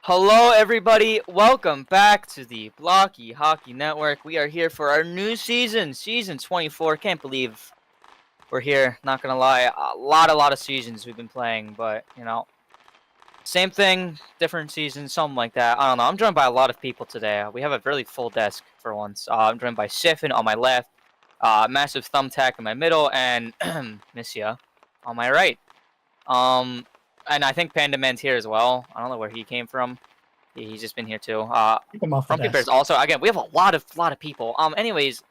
Hello, everybody. Welcome back to the Blockey Hockey Network. We are here for our new season, Season 24. Can't believe we're here. Not gonna lie, a lot of seasons we've been playing, but you know, same thing, different seasons, something like that. I don't know. I'm joined by a lot of people today. We have a really full desk for once. I'm joined by Siphon on my left, Massive Thumbtack in my middle, and Missia on my right. And I think Panda Man's here as well. I don't know where he came from. He's just been here too. Grumpy Bear's also. Again, we have a lot of people. Anyways,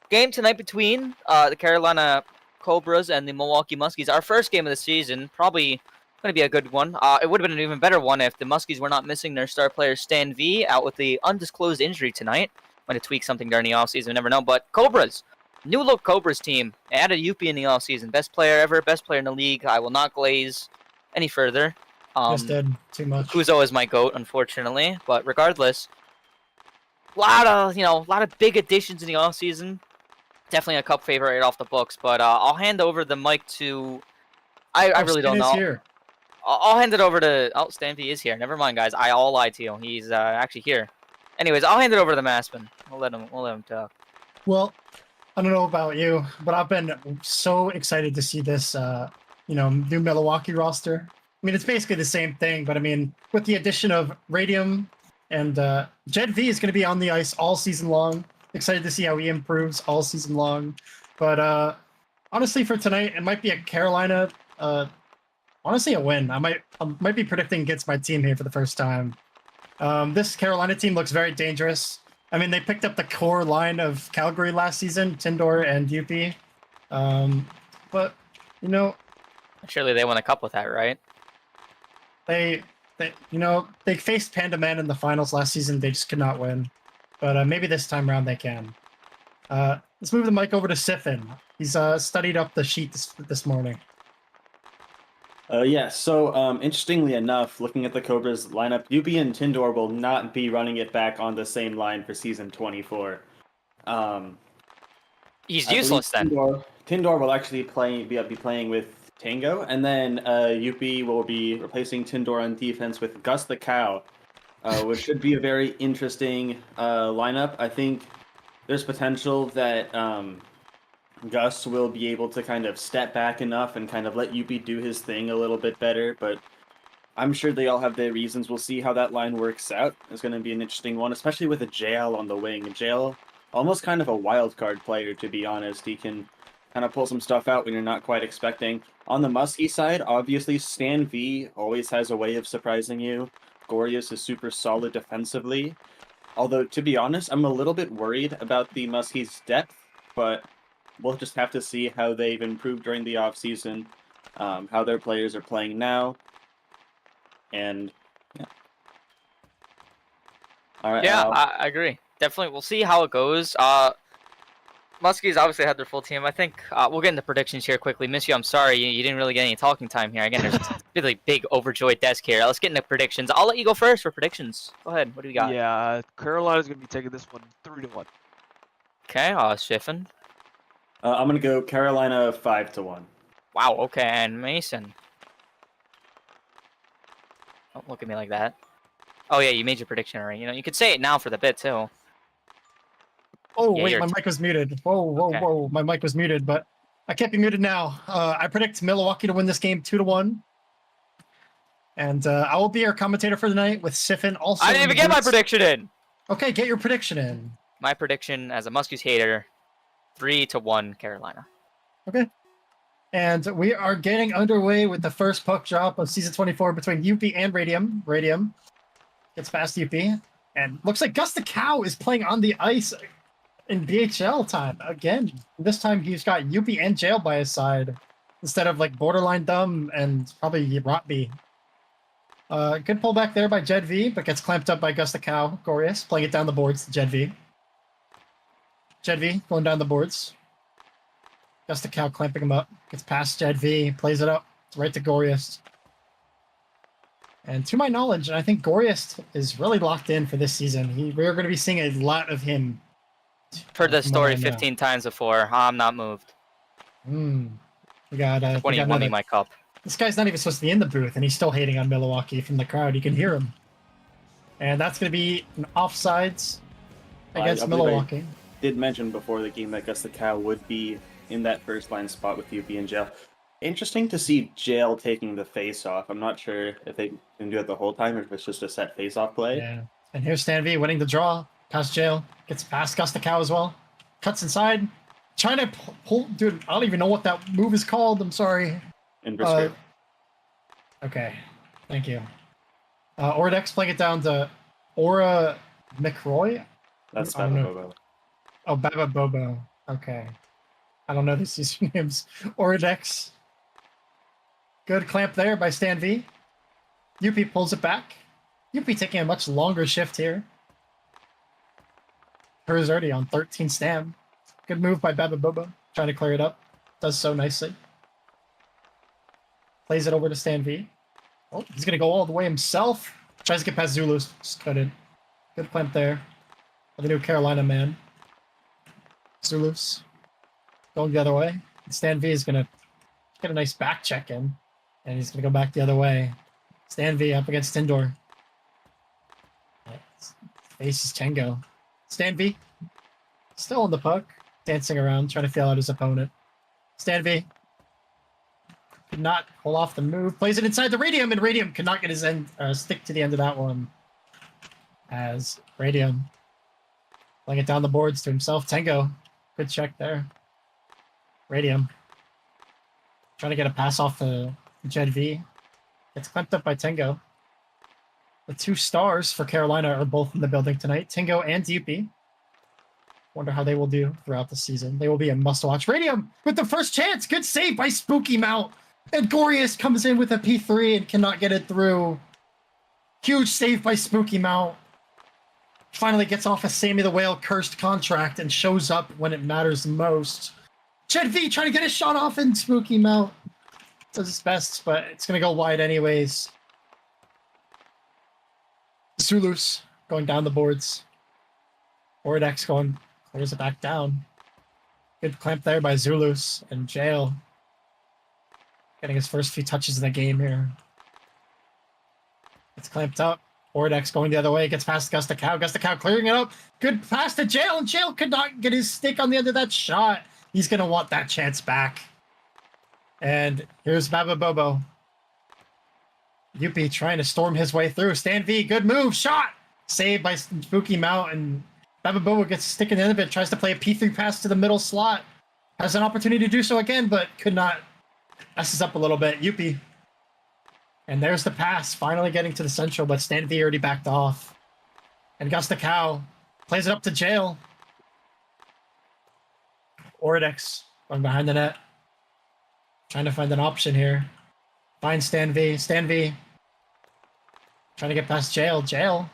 game tonight between the Carolina Cobras and the Milwaukee Muskies. Our first game of the season. Probably going to be a good one. It would have been an even better one if the Muskies were not missing their star player Stan V out with the undisclosed injury tonight. Might have tweaked something during the offseason. We never know. But Cobras. New look Cobras team. Added Youppi in the offseason. Best player ever. Best player in the league. I will not glaze any further. Just did too much. Kuzo is my GOAT, unfortunately, but regardless, a lot of big additions in the offseason. Definitely a cup favorite right off the books, but I'll hand over the mic to. I really don't know. Here. I'll hand it over to. Oh, Stampy is here. Never mind, guys. I'll lie to you. He's actually here. Anyways, I'll hand it over to the Maspin. We'll let him talk. Well, I don't know about you, but I've been so excited to see this. New Milwaukee roster. I mean, it's basically the same thing, but I mean, with the addition of Radium and Jed V is going to be on the ice all season long. Excited to see how he improves all season long. But honestly, for tonight, it might be a Carolina. Honestly, a win. I might be predicting against my team here for the first time. This Carolina team looks very dangerous. I mean, they picked up the core line of Calgary last season, Tindor and Youppi. But you know. Surely they won a cup with that, right? They faced Panda Man in the finals last season. They just could not win. But maybe this time around they can. Let's move the mic over to Siphon. He's studied up the sheet this morning. So interestingly enough, looking at the Cobras lineup, Youppi and Tindor will not be running it back on the same line for Season 24. He's useless then. Tindor will actually be playing with Tango, and then Youppi will be replacing Tindor on defense with Gus the Cow, which should be a very interesting lineup. I think there's potential that Gus will be able to kind of step back enough and kind of let Youppi do his thing a little bit better, but I'm sure they all have their reasons. We'll see how that line works out. It's going to be an interesting one, especially with a JL on the wing. JL, almost kind of a wild card player, to be honest. He can kind of pull some stuff out when you're not quite expecting. On the Muskie side, obviously, Stan V always has a way of surprising you. Gorius is super solid defensively. Although, to be honest, I'm a little bit worried about the Muskies' depth, but we'll just have to see how they've improved during the offseason, how their players are playing now, and yeah. All right. Yeah, I agree. Definitely, we'll see how it goes. Muskies obviously had their full team. I think we'll get into predictions here quickly. Miss you, I'm sorry. You didn't really get any talking time here. Again, there's a really big, overjoyed desk here. Let's get into predictions. I'll let you go first for predictions. Go ahead. What do we got? Yeah, Carolina's going to be taking this one 3-1. Okay, Shiffin. I'm going to go Carolina 5-1. Wow, okay, and Mason. Don't look at me like that. Oh, yeah, you made your prediction already. You could say it now for the bit, too. Oh, yeah, wait, my mic was muted. Whoa, my mic was muted, but I can't be muted now. I predict Milwaukee to win this game 2-1. And I will be your commentator for the night with Siphon also. I didn't even get my prediction in. Okay, get your prediction in. My prediction as a Muskies hater, 3-1 Carolina. Okay. And we are getting underway with the first puck drop of Season 24 between Youppi and Radium. Radium gets past Youppi. And looks like Gus the Cow is playing on the ice in BHL time again. This time he's got Youppi and Jail by his side instead of like Borderline Dumb and probably Rotby. Good pullback there by Jed V, but gets clamped up by Gus the Cow. Gorius playing it down the boards to Jed V. Jed V going down the boards. Gus the Cow clamping him up. Gets past Jed V, plays it up right to Gorius. And to my knowledge, and I think Gorius is really locked in for this season. We're going to be seeing a lot of him. Heard this story 15 times before. I'm not moved. We got when he won my cup. This guy's not even supposed to be in the booth, and he's still hating on Milwaukee from the crowd. You can hear him. And that's going to be an offsides against I believe Milwaukee. Did mention before the game that Gus the Cow would be in that first line spot with Youppi in jail. Interesting to see Jail taking the face off. I'm not sure if they can do it the whole time or if it's just a set face off play. Yeah. And here's Stan V winning the draw. Past Jail. Gets past Gus the Cow as well. Cuts inside. Trying to pull. Dude, I don't even know what that move is called. I'm sorry. Inverse Okay. Thank you. Ordex playing it down to Aura McRoy. That's I don't know. Baba. Oh, Baba Bobo. Okay. I don't know these usernames. Ordex. Good clamp there by Stan V. Youppi pulls it back. Youppi taking a much longer shift here. Hers already on 13 stam. Good move by Baba Bobo. Trying to clear it up. Does so nicely. Plays it over to Stan V. Oh, he's going to go all the way himself. Tries to get past Zulus. Just couldn't. Good clamp there. For the new Carolina man. Zulus. Going the other way. Stan V is going to get a nice back check in. And he's going to go back the other way. Stan V up against Tindor. Faces Tango. Stan V. Still on the puck. Dancing around, trying to feel out his opponent. Stan V. Could not pull off the move. Plays it inside the Radium, and Radium could not get his end stick to the end of that one. As Radium playing it down the boards to himself. Tango. Good check there. Radium. Trying to get a pass off the Jed V. Gets clamped up by Tango. The 2 stars for Carolina are both in the building tonight. Tango and Youppi. Wonder how they will do throughout the season. They will be a must-watch. Radium with the first chance. Good save by Spooky Mount. And Gorius comes in with a P3 and cannot get it through. Huge save by Spooky Mount. Finally gets off a Sammy the Whale cursed contract and shows up when it matters most. Jed V trying to get a shot off and Spooky Mount does his best, but it's going to go wide anyways. Zulus going down the boards. Ordex going, clears it back down. Good clamp there by Zulus and Jail. Getting his first few touches of the game here. It's clamped up. Ordex going the other way, gets past Gus the Cow. Gus the Cow clearing it up. Good pass to Jail, and Jail could not get his stick on the end of that shot. He's going to want that chance back. And here's Baba Bobo. Youppi trying to storm his way through. Stan V, good move, shot! Saved by Spooky Mount, and Baba Bobo gets a stick in the end of it, tries to play a P3 pass to the middle slot. Has an opportunity to do so again, but could not. Messes up a little bit. Youppi. And there's the pass, finally getting to the central, but Stan V already backed off. And Gus the Cow plays it up to Jail. Ordex going behind the net. Trying to find an option here. Finds Stan V. Stan V trying to get past Jail. Jail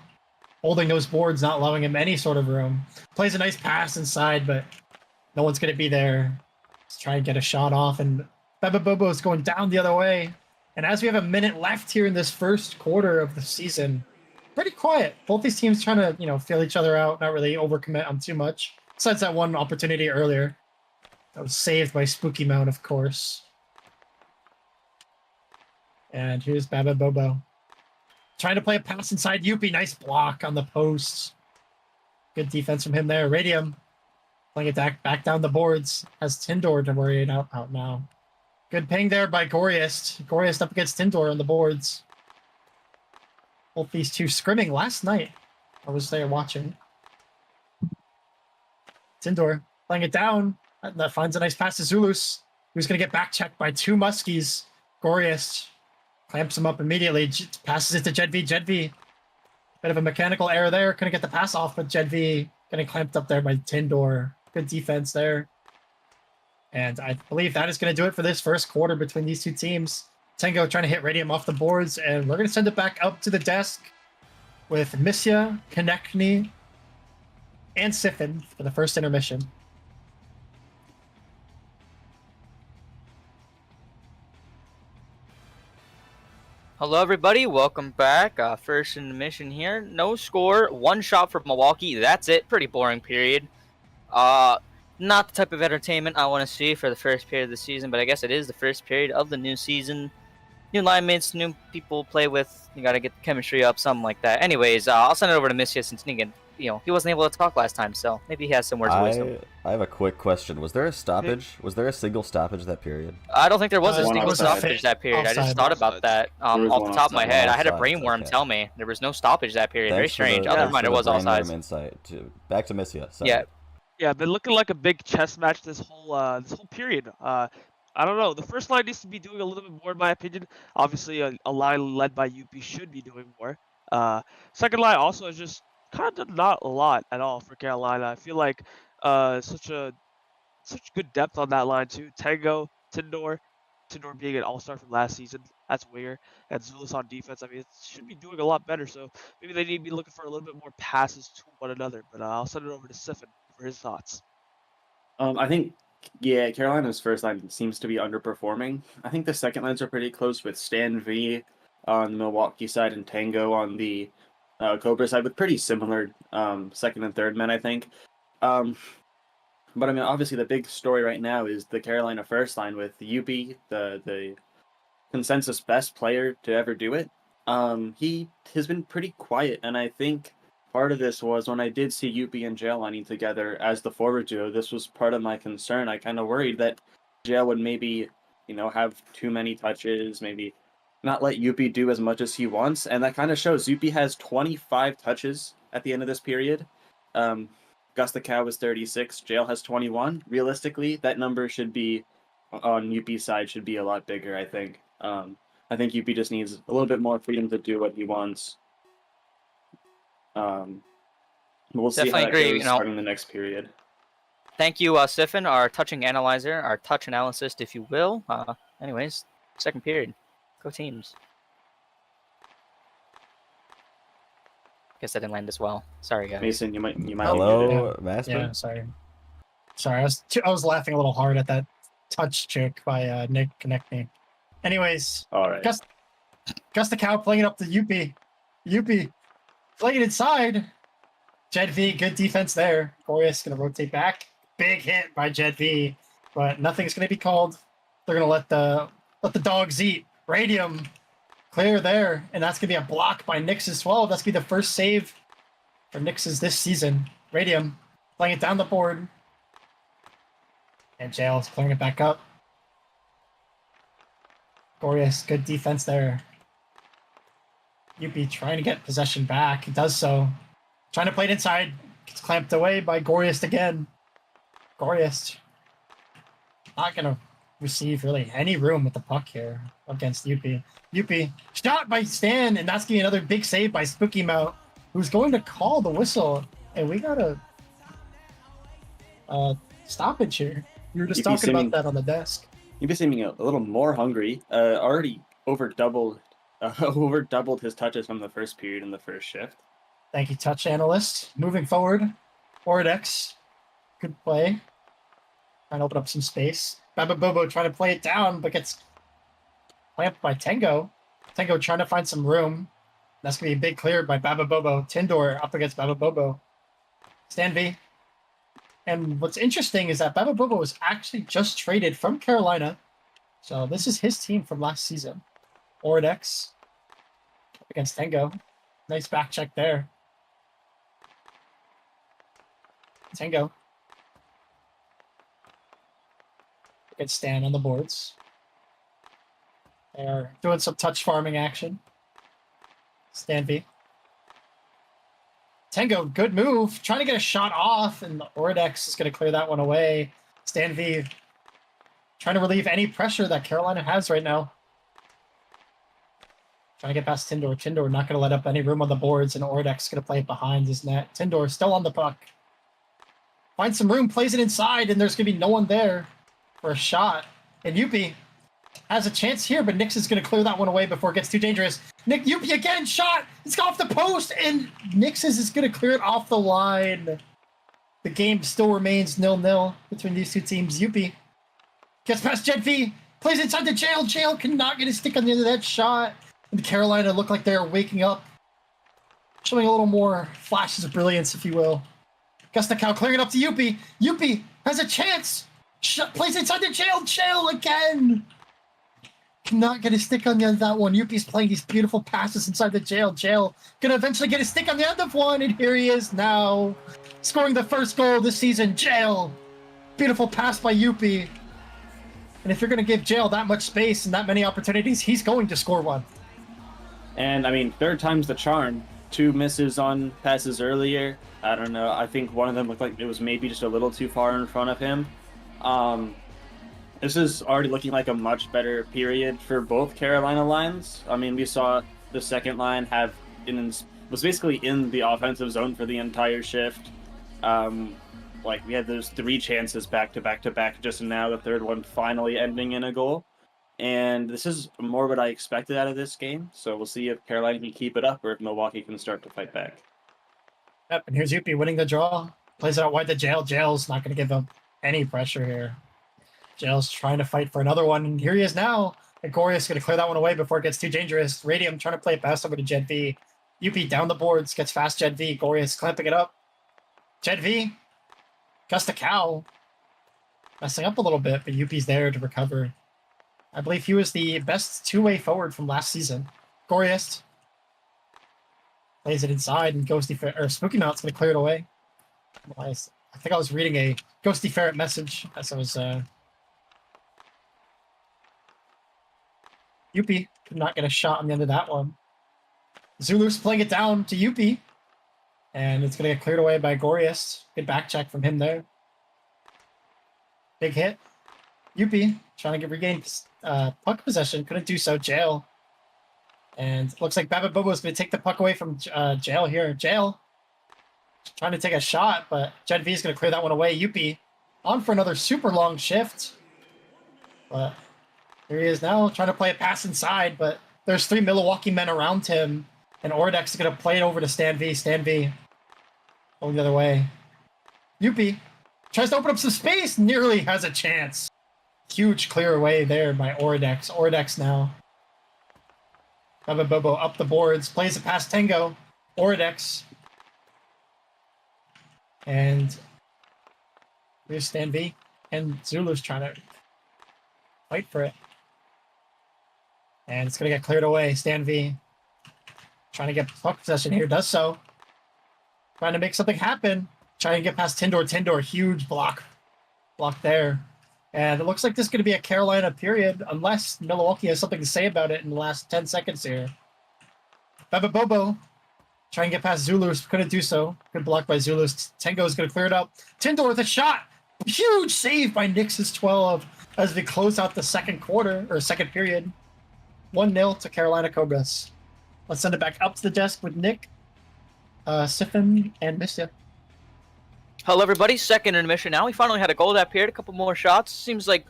holding those boards, not allowing him any sort of room. Plays a nice pass inside, but no one's going to be there. Let's try and get a shot off, and Baba Bobo is going down the other way. And as we have a minute left here in this first quarter of the season, pretty quiet. Both these teams trying to, feel each other out, not really overcommit on too much. Besides that one opportunity earlier. That was saved by Spooky Mount, of course. And here's Baba Bobo. Trying to play a pass inside Youppi. Nice block on the post. Good defense from him there. Radium playing it back down the boards. Has Tindor to worry out now. Good ping there by Goriest. Goriest up against Tindor on the boards. Both these two scrimming last night. I was there watching. Tindor playing it down. That finds a nice pass to Zulus, who's going to get back checked by 2 Muskies. Goriest clamps him up immediately. Passes it to Jed V. Jed V. Bit of a mechanical error there. Couldn't get the pass off, but Jed V getting clamped up there by Tindor. Good defense there. And I believe that is going to do it for this first quarter between these two teams. Tango trying to hit Radium off the boards, and we're going to send it back up to the desk with Misya, Konechny, and Siffin for the first intermission. Hello, everybody. Welcome back. First intermission here. No score. 1 shot for Milwaukee. That's it. Pretty boring period. Not the type of entertainment I want to see for the first period of the season, but I guess it is the first period of the new season. new line mates, new people to play with. You gotta get the chemistry up, something like that. Anyways, I'll send it over to Muskies since Negan, he wasn't able to talk last time, so maybe he has some words of wisdom. I have a quick question. Was there a stoppage? Was there a single stoppage that period? I don't think there was a One single offside. stoppage that period. I just Offside. thought about that There was off one the top of my offside. head. One I had a offside, brain worm okay. tell me there was no stoppage that period. Very Thanks for strange. the- Other thanks than for it the was brain worm offsides. insight. Back to Missia. Sorry. Yeah. Yeah, been looking like a big chess match this whole period. I don't know. The first line needs to be doing a little bit more, in my opinion. Obviously, a line led by Youppi should be doing more. Second line also is just kind of not a lot at all for Carolina. I feel like such good depth on that line too. Tango, Tindor being an all-star from last season. That's winger. And Zulus on defense. I mean, it should be doing a lot better. So maybe they need to be looking for a little bit more passes to one another. But I'll send it over to Siffin for his thoughts. I think, yeah, Carolina's first line seems to be underperforming. I think the second lines are pretty close with Stan V on the Milwaukee side and Tango on the Cobra side with pretty similar second and third men, I think. But I mean, obviously the big story right now is the Carolina first line with Youppi, the consensus best player to ever do it. He has been pretty quiet, and I think part of this was when I did see Youppi and Jail lining together as the forward duo. This was part of my concern. I kind of worried that Jail would maybe, have too many touches, maybe not let Youppi do as much as he wants, and that kind of shows. Youppi has 25 touches at the end of this period. Gus the Cow was 36. Jail has 21. Realistically, that number should be on Youppi's side should be a lot bigger. I think. I think Youppi just needs a little bit more freedom to do what he wants. We'll see how Definitely that agree, goes starting the next period. Thank you, Siffin, our touching analyzer, our touch analysis, if you will. Anyways, second period. Go teams. Guess I didn't land as well. Sorry, guys. Mason, you might. Hello, Master. Yeah, sorry. Sorry, I was laughing a little hard at that touch trick by Nick Konechny. Anyways, All right. Gus the Cow playing it up to Youppi. Youppi playing it inside. Jed V, good defense there. Gorius gonna rotate back. Big hit by Jed V, but nothing's gonna be called. They're gonna let the dogs eat. Radium clear there, and that's gonna be a block by Nix's 12. That's gonna be the first save for Nix's this season. Radium playing it down the board. And Jail's clearing it back up. Gorius, good defense there. Youppi trying to get possession back. He does so. Trying to play it inside. Gets clamped away by Gorius again. Gorius not going to receive really any room with the puck here against Youppi. Youppi shot by Stan, and that's going to be another big save by Spooky Mount, who's going to call the whistle. And we got a stoppage here. We were just talking about that on the desk. You've been seeming a little more hungry. Already over doubled his touches from the first period in the first shift. Thank you, touch analyst. Moving forward, Oridex, good play. Trying to open up some space. Baba Bobo trying to play it down, but gets clamped by Tango. Tango trying to find some room. That's going to be a big clear by Baba Bobo. Tindor up against Baba Bobo. Stan V. And what's interesting is that Baba Bobo was actually just traded from Carolina. So this is his team from last season. Oridex against Tango. Nice back check there. Tango. Good stand on the boards. They're doing some touch farming action. Stan V. Tango, good move. Trying to get a shot off, and Oridex is going to clear that one away. Stan V trying to relieve any pressure that Carolina has right now. Trying to get past Tindor. Tindor not going to let up any room on the boards, and Oridex is going to play it behind his net. Tindor still on the puck. Finds some room, plays it inside, and there's going to be no one there for a shot. And Youppi has a chance here, but Nix is going to clear that one away before it gets too dangerous. Youppi again, shot! It's off the post, and Nix is going to clear it off the line. The game still remains 0-0 between these two teams. Youppi gets past Jet V, plays inside the Jail. Jail cannot get a stick on the end of that shot. And Carolina look like they're waking up, showing a little more flashes of brilliance, if you will. Gus the Cow clearing it up to Youppi. Youppi has a chance. Plays inside the Jail. Jail again. cannot get his stick on the end of that one. Youppi's playing these beautiful passes inside the jail. Jail gonna eventually get his stick on the end of one, and here he is now, scoring the first goal this season. Jail, beautiful pass by Youppi. And if you're gonna give Jail that much space and that many opportunities, he's going to score one. And I mean, third time's the charm. 2 misses on passes earlier. I don't know. I think one of them looked like it was maybe just a little too far in front of him. This is already looking like a much better period for both Carolina lines. I mean, we saw the second line was basically in the offensive zone for the entire shift. Like, we had those 3 chances back to back to back just now, the third one finally ending in a goal. And this is more what I expected out of this game. So we'll see if Carolina can keep it up or if Milwaukee can start to fight back. Yep, and here's Youppi winning the draw. Plays it out wide to Jail. Jail's not going to give him any pressure here. Jail's trying to fight for another one, and here he is now. And Gorius going to clear that one away before it gets too dangerous. Radium trying to play it pass over to Jed V. Youppi down the boards, gets fast Jed V. Gorius clamping it up. Jed V. Gus the Cow. Messing up a little bit, but Youppi's there to recover. I believe he was the best two-way forward from last season. Gorius plays it inside, and Spooky Mount's going to clear it away. I think I was reading a Ghosty Ferret message as I was... Youppi could not get a shot on the end of that one. Zulu's playing it down to Youppi. And it's going to get cleared away by Gorius. Good back check from him there. Big hit. Youppi trying to regain puck possession. Couldn't do so. Jail. And it looks like Baba Bobo's going to take the puck away from Jail here. Jail trying to take a shot, but Jed V is going to clear that one away. Youppi on for another super long shift. But here he is now trying to play a pass inside, but there's 3 Milwaukee men around him, and Ordex is going to play it over to Stan V. Stan V going the other way. Youppi tries to open up some space, nearly has a chance. Huge clear away there by Ordex. Ordex now. Baba Bobo up the boards, plays it past Tango. Ordex. And here's Stan V. And Zulu's trying to fight for it. And it's going to get cleared away. Stan V trying to get puck possession here. Does so. Trying to make something happen. Trying to get past Tindor. Tindor, huge block. Block there. And it looks like this is going to be a Carolina period, unless Milwaukee has something to say about it in the last 10 seconds here. Baba Bobo trying to get past Zulus. Couldn't do so. Good block by Zulus. Tango is going to clear it up. Tindor with a shot. Huge save by Nix's 12 as we close out the second quarter, or second period. 1-0 to Carolina Cobras. Let's send it back up to the desk with Nick, Siphon, and Mistia. Hello, everybody. Second intermission now. We finally had a goal that period. A couple more shots. Seems like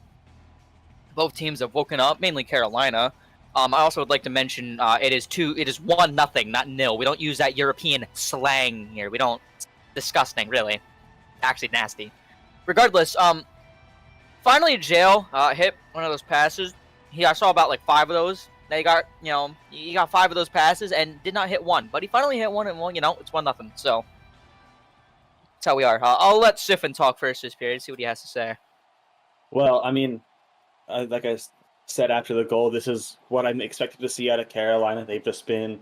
both teams have woken up, mainly Carolina. I also would like to mention it is 1-0, not 0. We don't use that European slang here. We don't. It's disgusting, really. Actually nasty. Regardless, finally Jail hit one of those passes. I saw about like 5 of those. They got, he got 5 of those passes and did not hit one. But he finally hit one, and it's 1-0. So that's how we are. I'll let Siphon talk first this period, see what he has to say. Well, I mean, like I said after the goal, this is what I'm expected to see out of Carolina. They've just been,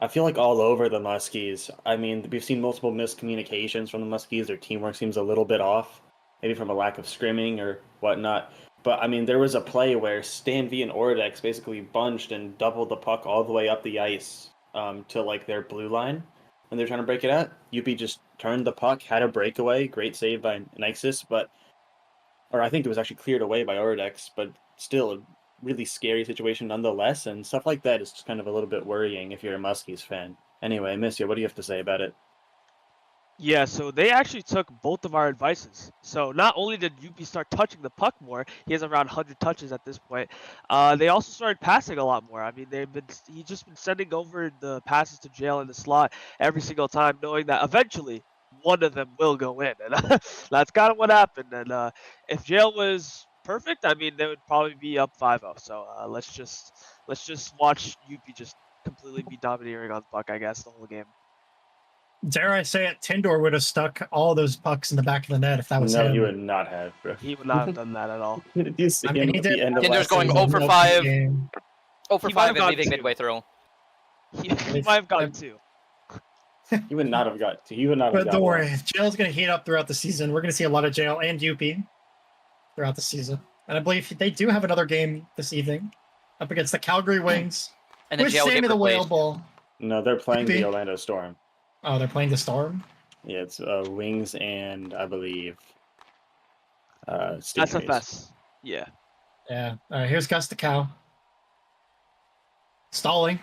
I feel like, all over the Muskies. I mean, we've seen multiple miscommunications from the Muskies. Their teamwork seems a little bit off, maybe from a lack of scrimming or whatnot. But, I mean, there was a play where Stan V and Ordex basically bunched and doubled the puck all the way up the ice to, like, their blue line when they're trying to break it out. Youppi just turned the puck, had a breakaway. Great save by Nixis, or I think it was actually cleared away by Ordex, but still a really scary situation nonetheless. And stuff like that is just kind of a little bit worrying if you're a Muskies fan. Anyway, Missia, what do you have to say about it? Yeah, so they actually took both of our advices. So not only did Youppi start touching the puck more, he has around 100 touches at this point. They also started passing a lot more. I mean, he's just been sending over the passes to Jail in the slot every single time, knowing that eventually one of them will go in, and that's kind of what happened. And if Jail was perfect, I mean, they would probably be up 5-0. So let's just watch Youppi just completely be domineering on the puck, I guess, the whole game. Dare I say it, Tindor would have stuck all those pucks in the back of the net if that was him. No, he would not have, bro. He would not have done that at all. Did you see him he at did. the end of Tinder's last going season? 0 for 5. Oh, for He might have 5 and gotten leaving 2. midway through. He might have gotten 2. He would not have got. He would not have But got don't one. worry, Jail's going to heat up throughout the season. We're going to see a lot of Jail and Youppi throughout the season. And I believe they do have another game this evening up against the Calgary Wings And then with Jail will Sammy get the Whale replaced. Ball. No, they're playing the Maybe. Orlando Storm. Oh, they're playing the Storm? Yeah, it's Wings and I believe Stingrays. SFS. Yeah. Yeah. All right, here's Gus the Cow. Stalling.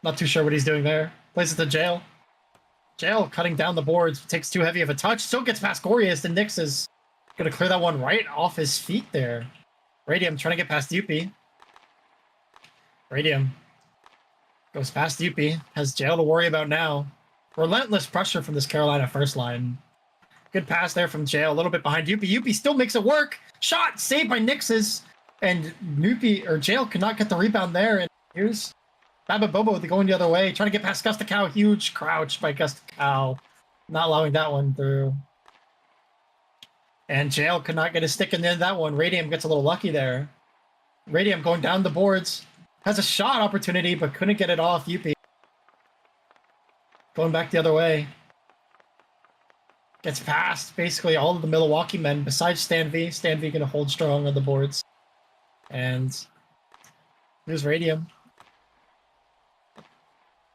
Not too sure what he's doing there. Plays it to Jail. Jail cutting down the boards. Takes too heavy of a touch. Still gets past Gorius. And Nix is going to clear that one right off his feet there. Radium trying to get past Youppi. Radium goes past Youppi. Has Jail to worry about now. Relentless pressure from this Carolina first line. Good pass there from Jail. A little bit behind Youppi. Youppi still makes it work. Shot saved by Nix's. And Youppi or Jail cannot get the rebound there. And here's Baba Bobo going the other way. Trying to get past Gus the Cow. Huge crouch by Gus the Cow. Not allowing that one through. And Jail could not get a stick in the end of that one. Radium gets a little lucky there. Radium going down the boards. Has a shot opportunity, but couldn't get it off Youppi. Going back the other way. Gets past basically all of the Milwaukee men besides Stan V. Stan V going to hold strong on the boards. And here's Radium.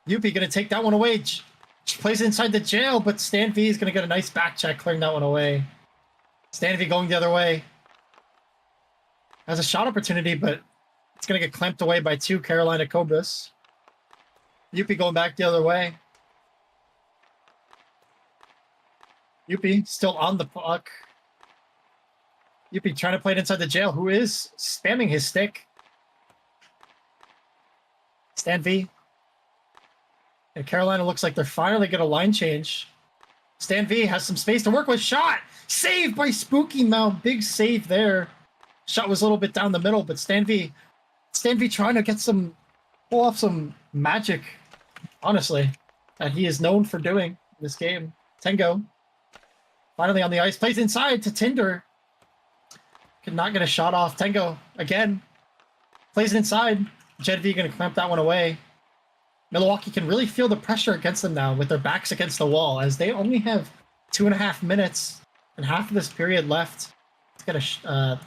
Youppi going to take that one away. Plays inside the Jail, but Stan V is going to get a nice back check clearing that one away. Stan V going the other way. Has a shot opportunity, but it's going to get clamped away by 2 Carolina Cobras. Youppi going back the other way. Youppi still on the puck. Youppi trying to play it inside the Jail, who is spamming his stick. Stan V. And Carolina looks like they're finally going to line change. Stan V has some space to work with. Shot! Saved by Spooky Mount. Big save there. Shot was a little bit down the middle, but Stan V trying to pull off some magic, honestly, that he is known for doing in this game. Tengo finally on the ice, plays inside to Tinder. Could not get a shot off. Tengo again plays it inside. Jed V going to clamp that one away. Milwaukee can really feel the pressure against them now with their backs against the wall, as they only have 2.5 minutes and half of this period left. Let's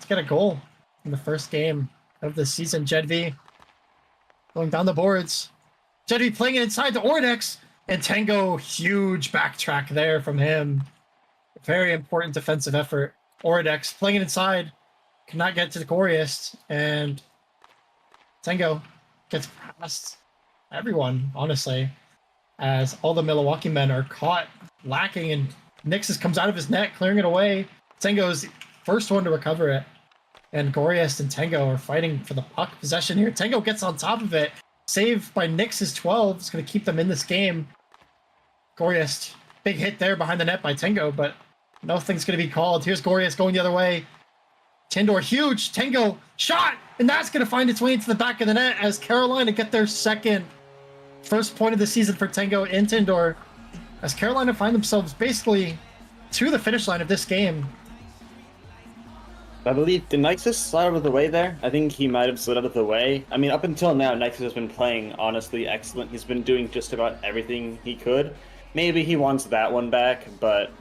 get a goal in the first game of the season. Jed V going down the boards. Jed V playing it inside to Ordex, and Tango, huge backtrack there from him. Very important defensive effort. Ordex playing it inside, cannot get to the Goriest, and Tango gets past everyone, honestly, as all the Milwaukee men are caught lacking, and Nixus comes out of his net, clearing it away. Tango's first one to recover it, and Goriest and Tango are fighting for the puck possession here. Tango gets on top of it, saved by Nix's 12. It's going to keep them in this game. Goriest, big hit there behind the net by Tango, but nothing's going to be called. Here's Goriest going the other way. Tindor, huge. Tango, shot, and that's going to find its way into the back of the net as Carolina get their first point of the season for Tango in Tindor, as Carolina find themselves basically to the finish line of this game. I believe, did Nixus slide out of the way there? I think he might have slid out of the way. I mean, up until now, Nixus has been playing honestly excellent. He's been doing just about everything he could. Maybe he wants that one back, but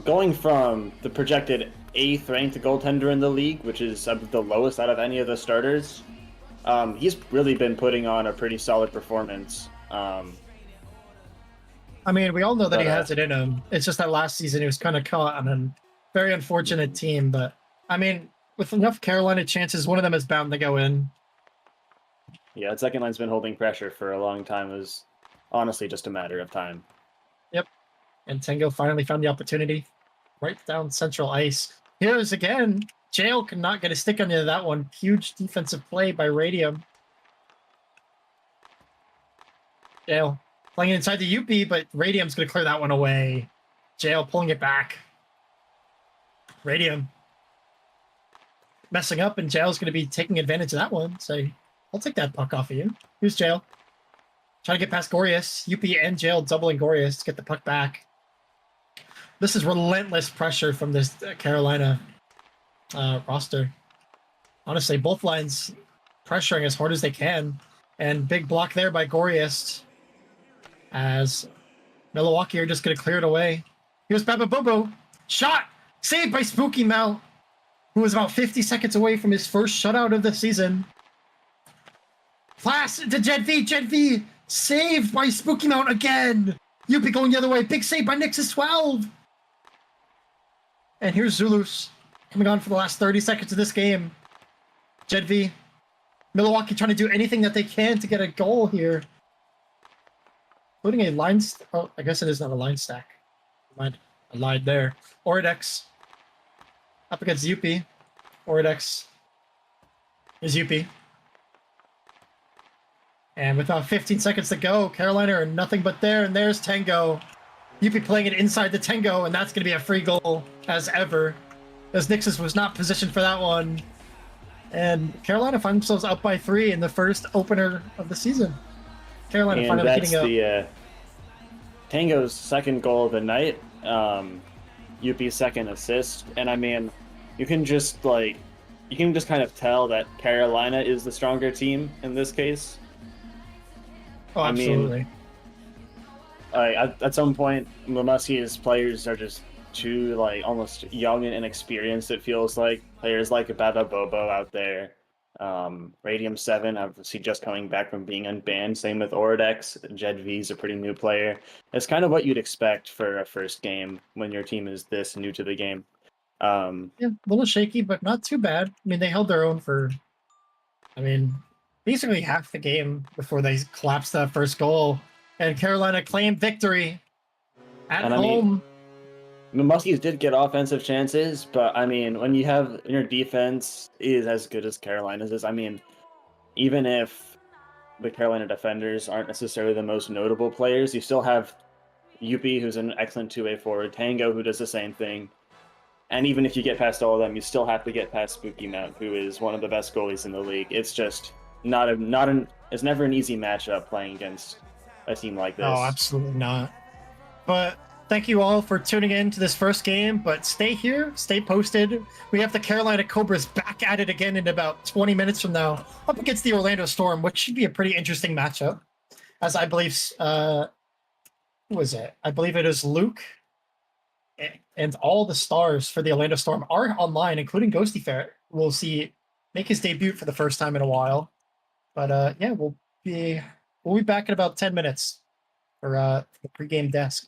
going from the projected 8th ranked goaltender in the league, which is the lowest out of any of the starters, he's really been putting on a pretty solid performance. I mean, we all know that he has it in him. It's just that last season he was kind of caught on a very unfortunate team. But, I mean, with enough Carolina chances, one of them is bound to go in. Yeah, the second line's been holding pressure for a long time. It was honestly just a matter of time. Yep. And Tango finally found the opportunity right down central ice. Here's again. Jail could not get a stick under that one. Huge defensive play by Radium. Jail playing it inside the Youppi, but Radium's going to clear that one away. Jail pulling it back. Radium messing up, and Jail's going to be taking advantage of that one. So I'll take that puck off of you. Here's Jail. Trying to get past Gorius. Youppi and Jail doubling Gorius to get the puck back. This is relentless pressure from this Carolina roster. Honestly, both lines pressuring as hard as they can. And big block there by Goriest as Milwaukee are just going to clear it away. Here's Baba Bobo. Shot! Saved by Spooky Mel, who was about 50 seconds away from his first shutout of the season. Pass to Jed V. Jed V. Saved by Spooky Mount again. Youppi going the other way. Big save by Nix's 12. And here's Zulus coming on for the last 30 seconds of this game. Jed V. Milwaukee trying to do anything that they can to get a goal here. Including a line... Oh, I guess it is not a line stack. Mind. I lied there. Oridex up against Youppi. Oridex is Youppi. And with about 15 seconds to go, Carolina are nothing but there, and there's Tango. Youppi playing it inside the Tango, and that's going to be a free goal as ever, as Nixus was not positioned for that one. And Carolina find themselves up by 3 in the first opener of the season. Carolina finally heating up. That's the Tango's second goal of the night. Youppi's second assist, and I mean, you can just kind of tell that Carolina is the stronger team in this case. Oh, absolutely. I mean, at some point, the Muskies players are just too almost young and inexperienced. It feels like players like Baba Bobo out there, Radium 7, obviously just coming back from being unbanned. Same with Oridex. Jed V's a pretty new player. It's kind of what you'd expect for a first game when your team is this new to the game. Yeah, a little shaky, but not too bad. I mean, they held their own for, basically half the game before they collapsed that first goal. And Carolina claimed victory at home. The Muskies did get offensive chances, but I mean, when your defense is as good as Carolina's is, I mean, even if the Carolina defenders aren't necessarily the most notable players, you still have Youppi, who's an excellent two-way forward, Tango, who does the same thing. And even if you get past all of them, you still have to get past Spooky Mount, who is one of the best goalies in the league. It's just it's never an easy matchup playing against a team like this. No, absolutely not. But thank you all for tuning in to this first game, but stay here, stay posted. We have the Carolina Cobras back at it again in about 20 minutes from now, up against the Orlando Storm, which should be a pretty interesting matchup. As I believe, who was it? I believe it is Luke, and all the stars for the Orlando Storm are online, including Ghosty Ferret. We'll see make his debut for the first time in a while. But yeah, we'll be back in about 10 minutes for the pregame desk.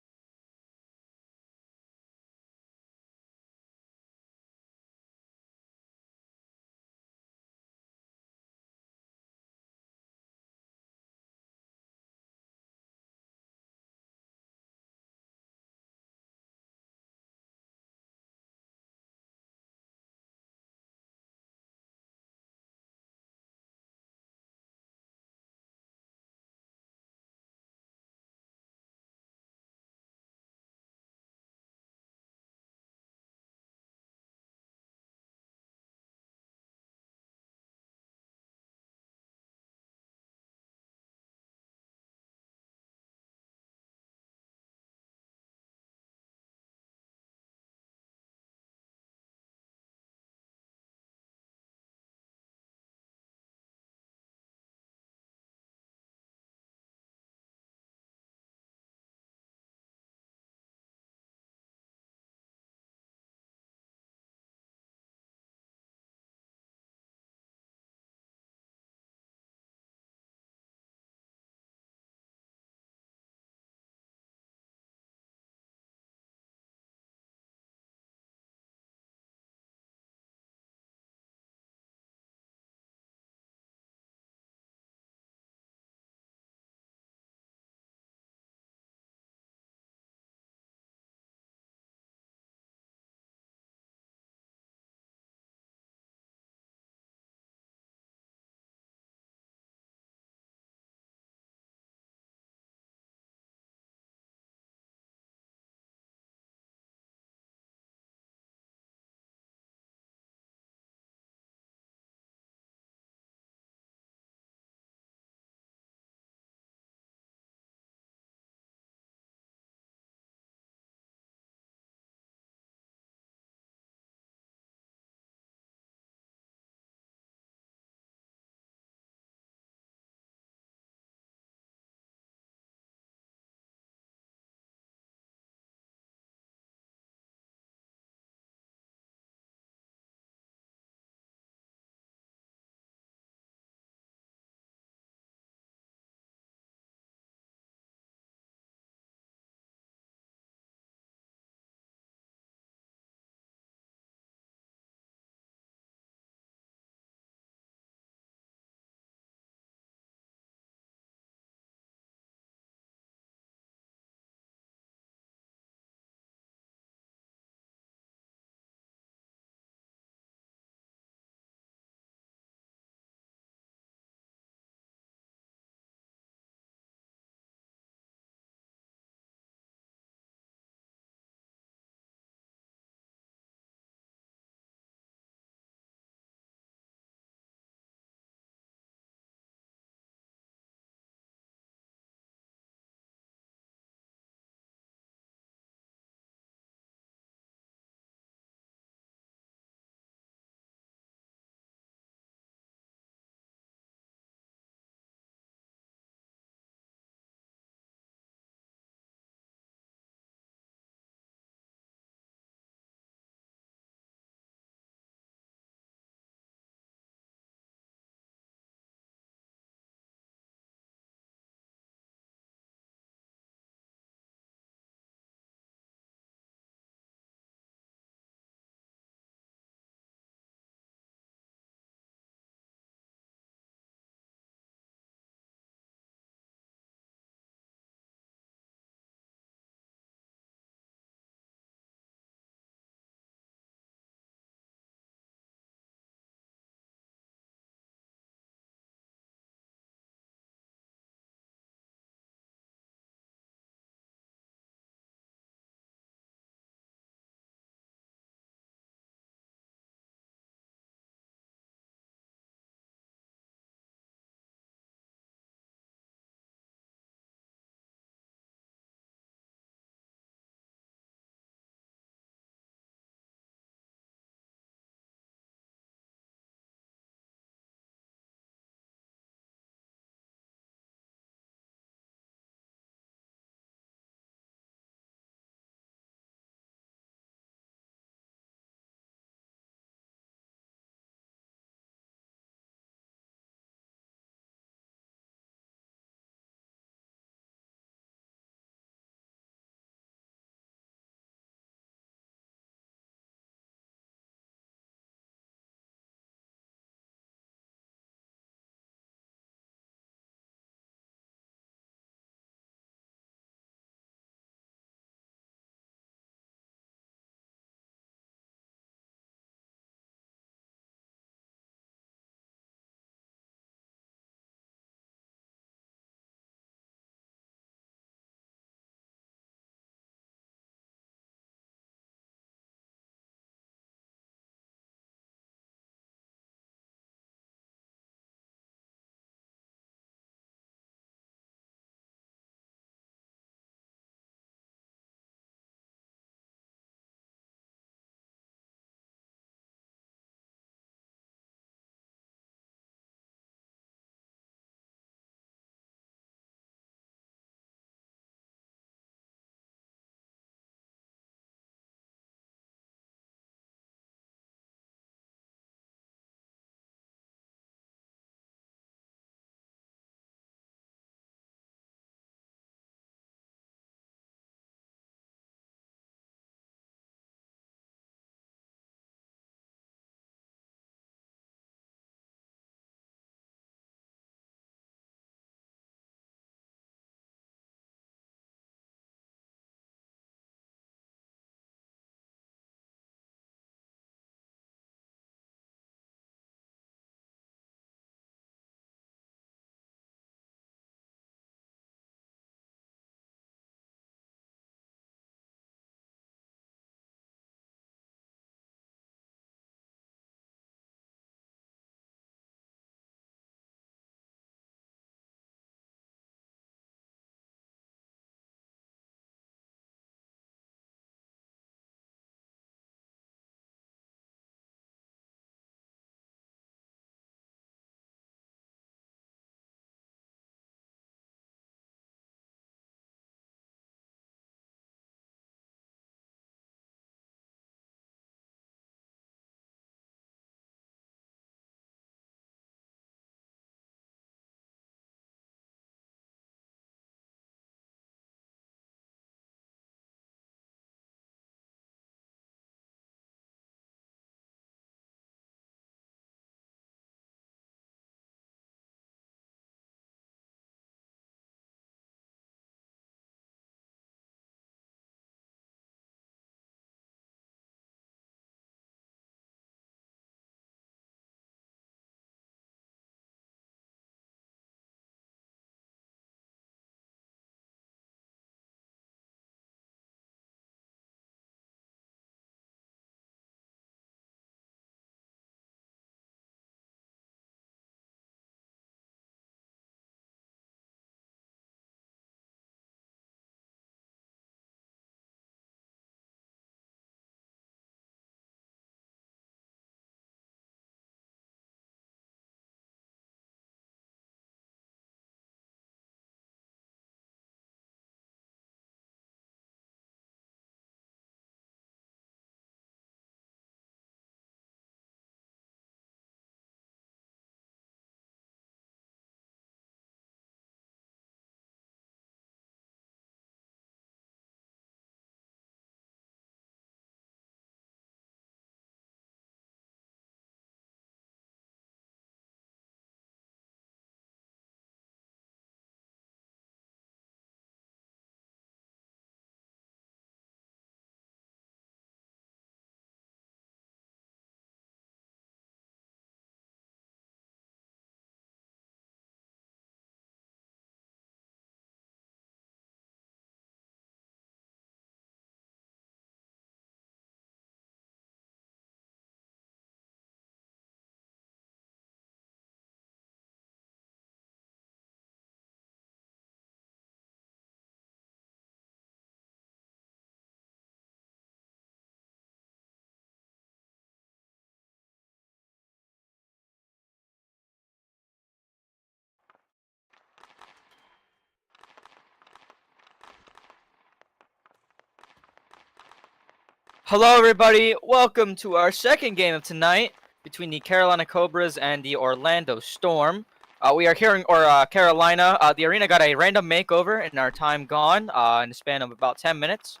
Hello, everybody. Welcome to our second game of tonight between the Carolina Cobras and the Orlando Storm. We are here in Carolina. The arena got a random makeover in our time gone in the span of about 10 minutes.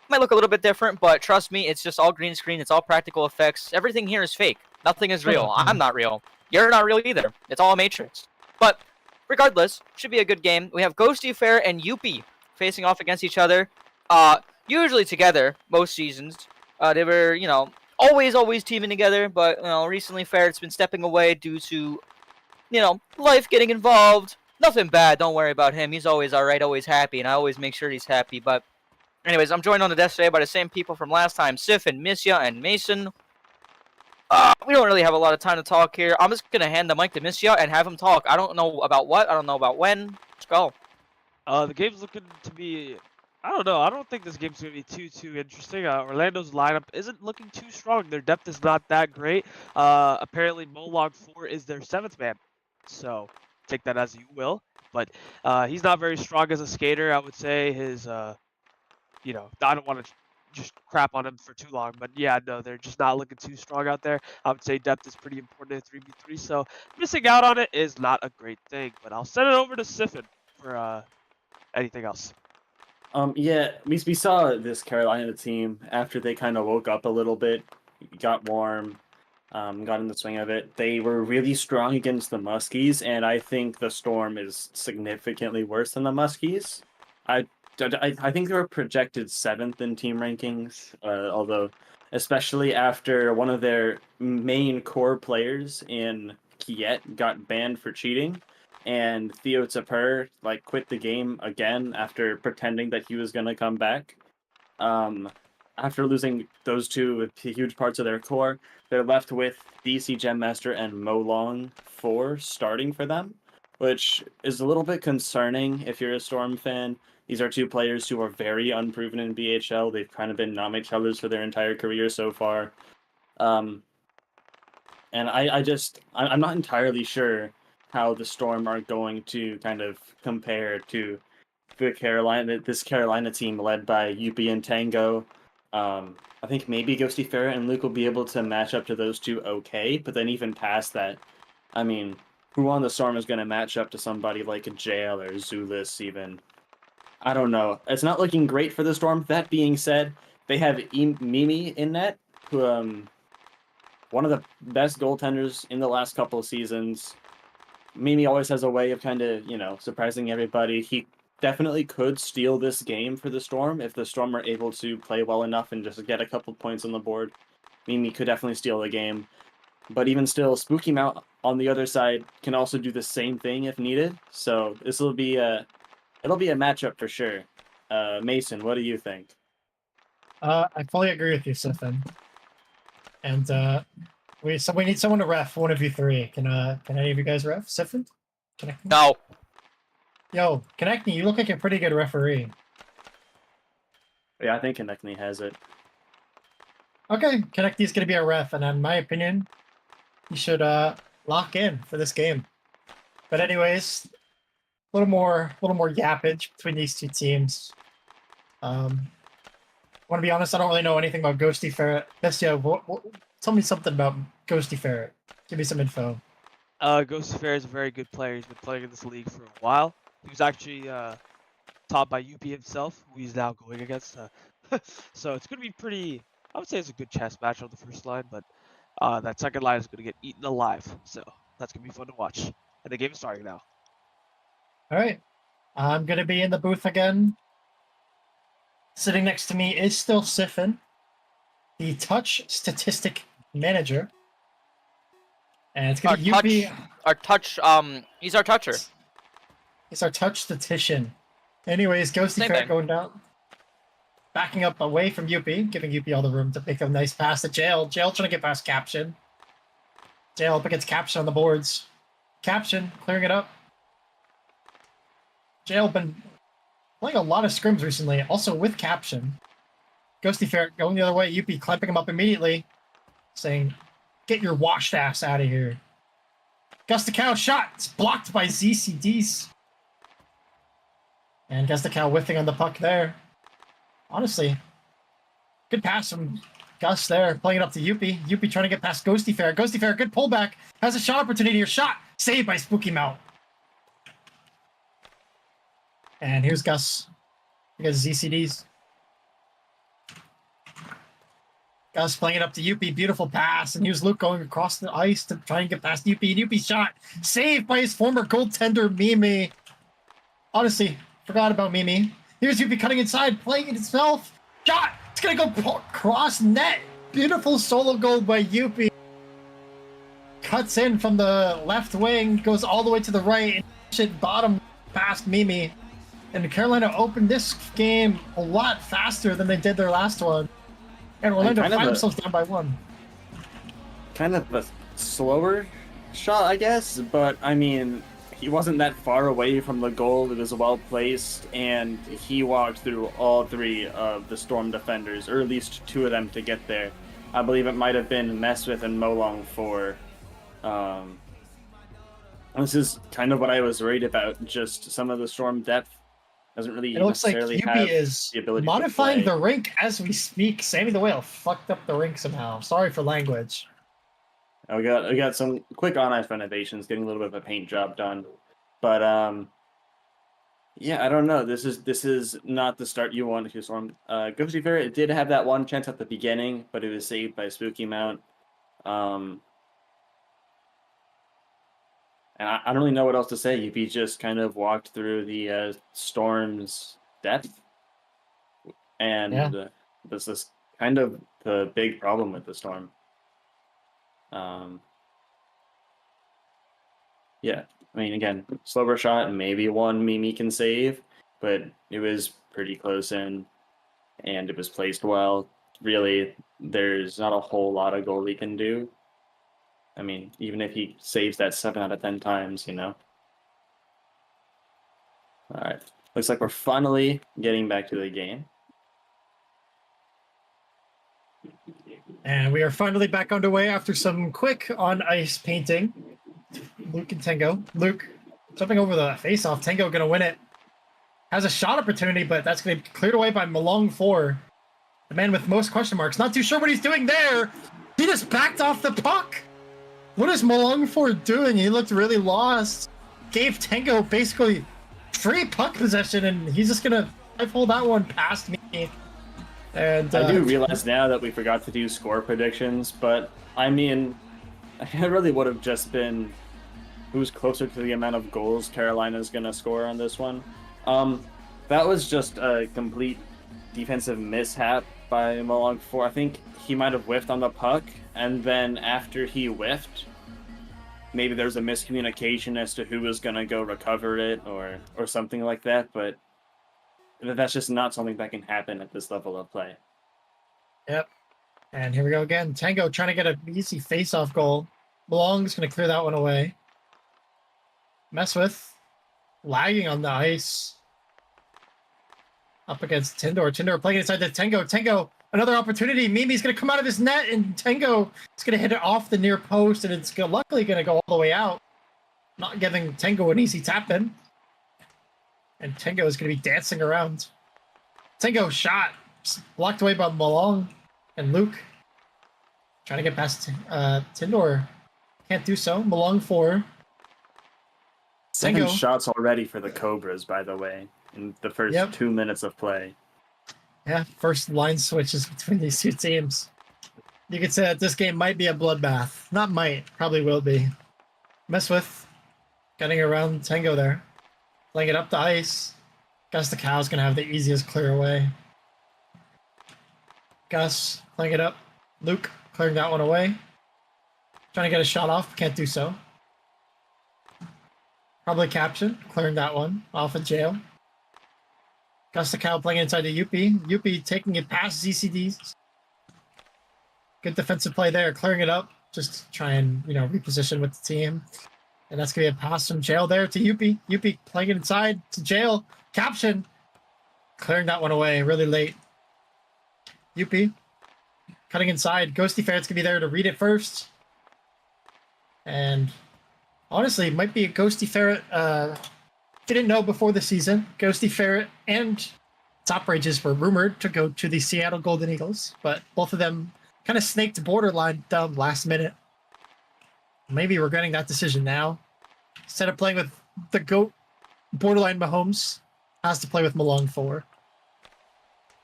Might look a little bit different, but trust me, it's just all green screen. It's all practical effects. Everything here is fake. Nothing is real. I'm not real. You're not real either. It's all a matrix. But regardless, should be a good game. We have Ghosty Fair and Youppi facing off against each other. Usually together most seasons. They were, always teaming together, but recently Ferret's been stepping away due to, life getting involved. Nothing bad, don't worry about him. He's always alright, always happy, and I always make sure he's happy. But anyways, I'm joined on the desk today by the same people from last time, Sif and Misya and Mason. We don't really have a lot of time to talk here. I'm just gonna hand the mic to Misya and have him talk. I don't know about what, I don't know about when. Let's go. The game's looking to be, I don't know. I don't think this game's going to be too interesting. Orlando's lineup isn't looking too strong. Their depth is not that great. Apparently, mohLuvv is their 7th man. So, take that as you will. But he's not very strong as a skater. I would say his, I don't want to just crap on him for too long. But yeah, no, they're just not looking too strong out there. I would say depth is pretty important in 3v3. So, missing out on it is not a great thing. But I'll send it over to Siffin for anything else. Yeah, we saw this Carolina team after they kind of woke up a little bit, got warm, got in the swing of it. They were really strong against the Muskies, and I think the Storm is significantly worse than the Muskies. I think they were projected 7th in team rankings, although especially after one of their main core players in Kiet got banned for cheating. And Theo Tepper quit the game again after pretending that he was gonna come back. After losing those two huge parts of their core, they're left with DC Gemmaster and mohLuvv starting for them, which is a little bit concerning if you're a Storm fan. These are two players who are very unproven in BHL. They've kind of been non-HLers for their entire career so far. And I'm not entirely sure how the Storm are going to kind of compare to this Carolina team led by Youppi and Tango. I think maybe Ghosty Farrah and Luke will be able to match up to those two okay, but then even past that, I mean, who on the Storm is going to match up to somebody like a JL or Zulus even? I don't know. It's not looking great for the Storm. That being said, they have Mimi in net, who one of the best goaltenders in the last couple of seasons. Mimi always has a way of kind of, surprising everybody. He definitely could steal this game for the Storm if the Storm are able to play well enough and just get a couple points on the board. Mimi could definitely steal the game. But even still, Spooky Mount on the other side can also do the same thing if needed. So this will be it'll be a matchup for sure. Mason, what do you think? I fully agree with you, Siffin. And we need someone to ref one of you three. Can any of you guys ref? Siffin? No. Yo, Konechny, you look like a pretty good referee. Yeah, I think Konechny has it. Okay, Konechny's gonna be a ref, and in my opinion, he should lock in for this game. But anyways, a little more yappage between these two teams. I want to be honest, I don't really know anything about Ghosty Ferret. Tell me something about Ghosty Ferret. Give me some info. Ghosty Fair is a very good player. He's been playing in this league for a while. He was actually taught by Youppi himself, who he's now going against. So it's going to be pretty, I would say it's a good chess match on the first line, but that second line is going to get eaten alive. So that's going to be fun to watch. And the game is starting now. All right. I'm going to be in the booth again. Sitting next to me is still Siffin, the touch statistic manager. And it's going to be Youppi. He's our toucher. He's our touch statistician. Anyways, Ghosty Ferret going down. Backing up away from Youppi, giving Youppi all the room to make a nice pass to Jail. Jail trying to get past Caption. Jail up against Caption on the boards. Caption clearing it up. Jail been playing a lot of scrims recently, also with Caption. Ghosty Ferret going the other way. Youppi clamping him up immediately, saying, "Get your washed ass out of here." Gus the Cow shot. It's blocked by ZCDs. And Gus the Cow whiffing on the puck there. Honestly, Good pass from Gus there, playing it up to Youppi. Youppi trying to get past Ghosty Fair. Ghosty Fair, good pullback. Has a shot opportunity. Or shot saved by Spooky Mount. And here's Gus. He got ZCDs. Gus playing it up to Youppi. Beautiful pass. And here's Luke going across the ice to try and get past Youppi. And Youppi shot saved by his former goaltender, Mimi. Honestly, forgot about Mimi. Here's Youppi cutting inside, playing it himself. Shot! It's going to go cross net. Beautiful solo goal by Youppi. Cuts in from the left wing, goes all the way to the right, and shit bottom past Mimi. And Carolina opened this game a lot faster than they did their last one. And Orlando find themselves down by 1. Kind of a slower shot, I guess, but I mean, he wasn't that far away from the goal. It was well placed, and he walked through all 3 of the Storm defenders, or at least 2 of them to get there. I believe it might have been Meswith and Molong for. This is kind of what I was worried about. Just some of the Storm depth doesn't really. It looks like Youppi is the ability modifying the rink as we speak. Sammy the Whale fucked up the rink somehow. Sorry for language. We got some quick on-ice renovations, getting a little bit of a paint job done, but yeah, I don't know. This is not the start you want to Storm. Ghosty Fair, it did have that one chance at the beginning, but it was saved by Spooky Mount. And I don't really know what else to say. Youppi just kind of walked through the Storm's depth, and this is kind of the big problem with the Storm. Yeah, I mean, again, slower shot, maybe one Mimi can save, but it was pretty close in, and it was placed well. Really, there's not a whole lot a goalie can do. I mean, even if he saves that 7 out of 10 times, you know. All right, looks like we're finally getting back to the game. And we are finally back underway after some quick on-ice painting. Luke and Tango. Luke jumping over the face-off. Tango going to win it. Has a shot opportunity, but that's going to be cleared away by Malong 4. The man with most question marks. Not too sure what he's doing there. He just backed off the puck. What is Malong 4 doing? He looked really lost. Gave Tango basically free puck possession, and he's just going to pull that one past me. And I do realize now that we forgot to do score predictions, but I mean, it really would have just been who's closer to the amount of goals Carolina's going to score on this one. That was just a complete defensive mishap by Malong 4. I think he might have whiffed on the puck, and then after he whiffed, maybe there's a miscommunication as to who was going to go recover it or something like that, but that's just not something that can happen at this level of play. Yep. And here we go again. Tango trying to get an easy face-off goal. Malong's going to clear that one away. Meswith lagging on the ice. Up against Tindor. Tindor playing inside to Tango. Tango, another opportunity. Mimi's going to come out of his net, and Tango is going to hit it off the near post, and it's luckily going to go all the way out. Not giving Tango an easy tap in. And Tango is going to be dancing around. Tango shot. Blocked away by Malong and Luke. Trying to get past Tindor. Can't do so. Malong 4. Second Tango. shots already for the Cobras, by the way, in the first 2 minutes of play. Yeah, first line switches between these two teams. You could say that this game might be a bloodbath. Not might, probably will be. Meswith getting around Tango there. Playing it up the ice. Gus the Cow's going to have the easiest clear away. Gus playing it up. Luke clearing that one away. Trying to get a shot off. Can't do so. Probably Caption clearing that one off of jail. Gus the Cow playing inside to Youppi. Youppi taking it past ZCDs. Good defensive play there. Clearing it up. Just to try and, reposition with the team. And that's going to be a pass from Jail there to Youppi. Youppi playing it inside to Jail. Caption. Clearing that one away really late. Youppi cutting inside. Ghosty Ferret's going to be there to read it first. And honestly, it might be a Ghosty Ferret. Didn't know before the season. Ghosty Ferret and Top Rages were rumored to go to the Seattle Golden Eagles, but both of them kind of snaked borderline down last minute. Maybe regretting that decision now. Instead of playing with the GOAT borderline Mahomes, has to play with Malong Thor.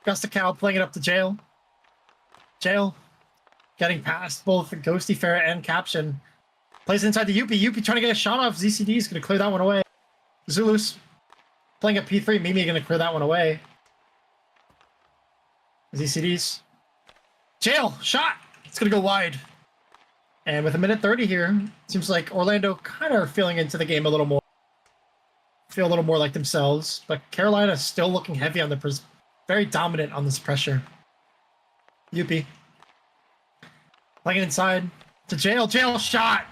Gus the Cow playing it up to Jail. Jail getting past both the Ghosty Ferret and Caption. Plays inside the Youppi. Youppi trying to get a shot off. ZCD is going to clear that one away. Zulus playing at P3. Mimi going to clear that one away. ZCDs. Jail. Shot. It's going to go wide. And with a minute 30 here, seems like Orlando kind of feeling into the game a little more. Feel a little more like themselves. But Carolina still looking heavy on the... very dominant on this pressure. Youppi. Playing it inside to Jail. Jail shot.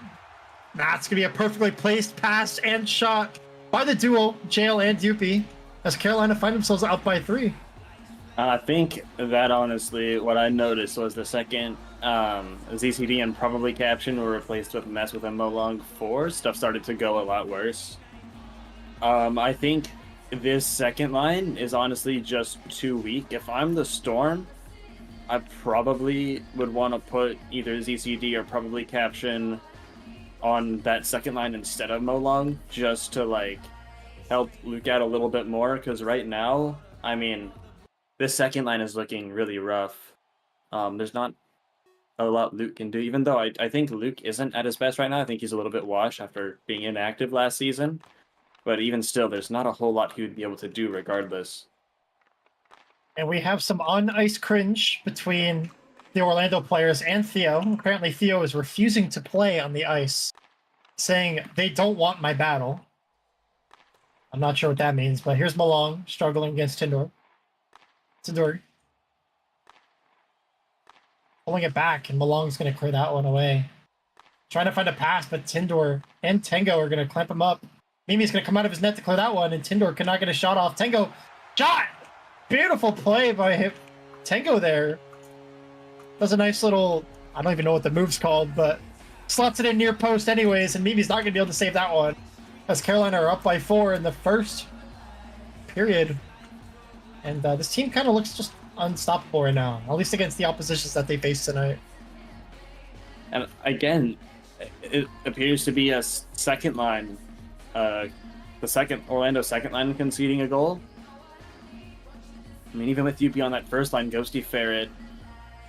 That's going to be a perfectly placed pass and shot by the duo, Jail and Youppi, as Carolina find themselves up by 3. I think that honestly, what I noticed was the second ZCD and probably Caption were replaced with Mess with a Molong 4. Stuff started to go a lot worse. I think this second line is honestly just too weak. If I'm the Storm, I probably would want to put either ZCD or probably Caption on that second line instead of Molong, just to like help Luke out a little bit more, because right now, I mean, this second line is looking really rough. There's not a lot Luke can do, even though I think Luke isn't at his best right now. I think he's a little bit washed after being inactive last season. But even still, there's not a whole lot he would be able to do regardless. And we have some on-ice cringe between the Orlando players and Theo. Apparently, Theo is refusing to play on the ice, saying they don't want my battle. I'm not sure what that means, but here's Malong struggling against Tindor. Tindor pulling it back, and Malong's going to clear that one away. Trying to find a pass, but Tindor and Tango are going to clamp him up. Mimi's going to come out of his net to clear that one, and Tindor cannot get a shot off. Tango, shot! Beautiful play by him. Tango there. Does a nice little, I don't even know what the move's called, but slots it in near post anyways, and Mimi's not going to be able to save that one, as Carolina are up by 4 in the first period. And this team kind of looks just unstoppable right now, at least against the oppositions that they face tonight. And again, it appears to be a second line. The Orlando second line conceding a goal. I mean, even with Youppi on that first line, Ghosty Ferret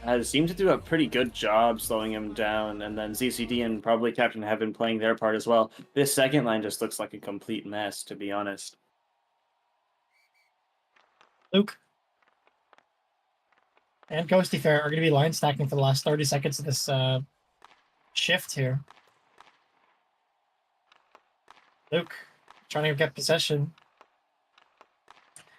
has seemed to do a pretty good job slowing him down, and then ZCD and probably Captain have been playing their part as well. This second line just looks like a complete mess, to be honest. Luke and Ghosty Ferret are going to be line stacking for the last 30 seconds of this shift here. Luke trying to get possession.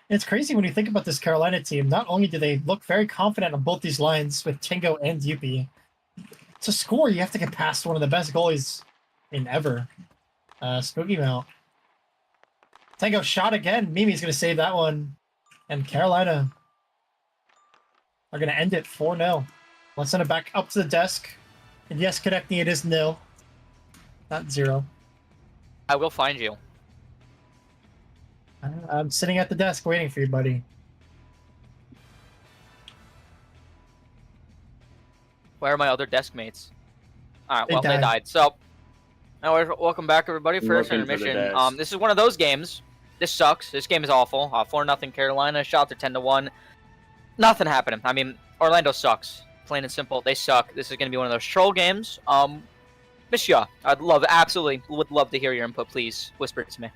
And it's crazy when you think about this Carolina team. Not only do they look very confident on both these lines with Tango and Youppi, to score, you have to get past one of the best goalies in ever. Spooky Mount. Tango shot again. Mimi's going to save that one. And Carolina are going to end it 4-0. Let's send it back up to the desk. And yes, connecting it is 0, not 0. I will find you. I'm sitting at the desk waiting for you, buddy. Where are my other desk mates? All right, They well, they died. died. So, anyways, welcome back, everybody, for this Looking for the intermission. desk. This is one of those games. This sucks. This game is awful. 4-0 Carolina. Shot to 10-1. Nothing happening. I mean, Orlando sucks. Plain and simple. They suck. This is going to be one of those troll games. Miss ya. Absolutely would love to hear your input. Please whisper it to me.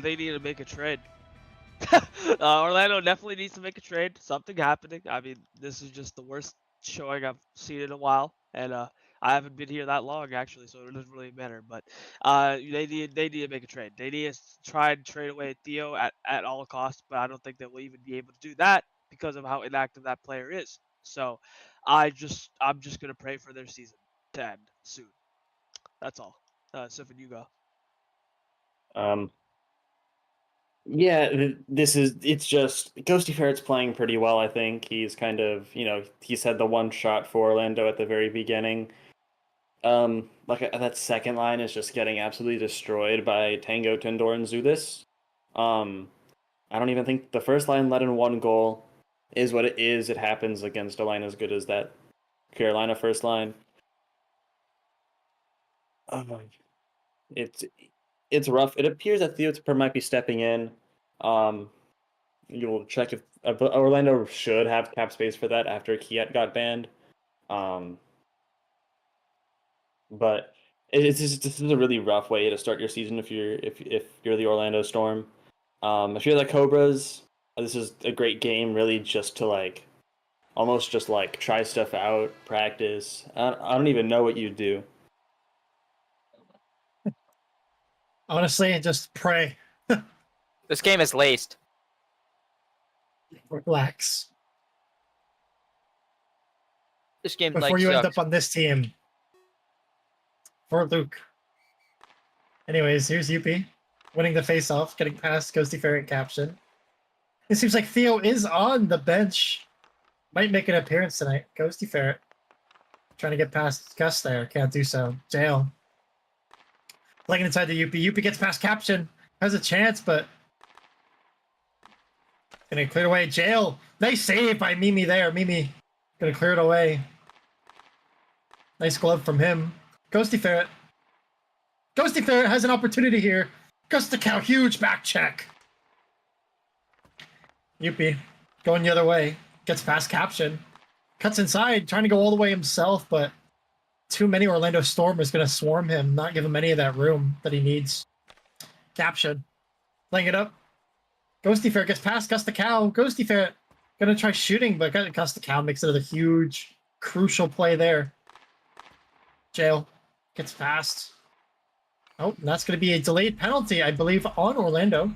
They need to make a trade. Orlando definitely needs to make a trade. Something happening. I mean, this is just the worst showing I've seen in a while, and I haven't been here that long actually, so it doesn't really matter. But they need to make a trade. They need to try and trade away Theo at all costs, but I don't think they will even be able to do that because of how inactive that player is. So I'm just gonna pray for their season to end soon. That's all. Sifin, you go. Yeah, it's just Ghosty Ferret's playing pretty well, I think. He's kind of, he's had the one shot for Orlando at the very beginning. That second line is just getting absolutely destroyed by Tango, Tindor, and Zudis. I don't even think the first line let in 1 goal is what it is. It happens against a line as good as that Carolina first line. It's rough. It appears that Theo Tapper might be stepping in. You'll check if Orlando should have cap space for that after Kiet got banned. But this is a really rough way to start your season if you're the Orlando Storm. If you're the Cobras, this is a great game really just to like almost just like try stuff out, practice. I don't even know what you do. Honestly, just pray. This game is laced. Relax. This game Before like you end sucks. up on this team. For Luke. Anyways, here's Youppi winning the face-off, getting past Ghosty Ferret caption. It seems like Theo is on the bench. Might make an appearance tonight. Ghosty Ferret trying to get past Gus there. Can't do so. Jail. Playing inside the Youppi. Youppi gets past caption. Has a chance, but gonna clear it away. Jail. Nice save by Mimi there. Mimi gonna clear it away. Nice glove from him. Ghosty Ferret. Ghosty Ferret has an opportunity here. Gus the Cow, huge back check. Youppi going the other way. Gets past caption. Cuts inside, trying to go all the way himself, but too many Orlando Stormers going to swarm him, not give him any of that room that he needs. Caption. Playing it up. Ghosty Ferret gets past Gus the Cow. Ghosty Ferret going to try shooting, but Gus the Cow makes it a huge, crucial play there. Jail. Gets past. Oh, and that's going to be a delayed penalty, I believe, on Orlando.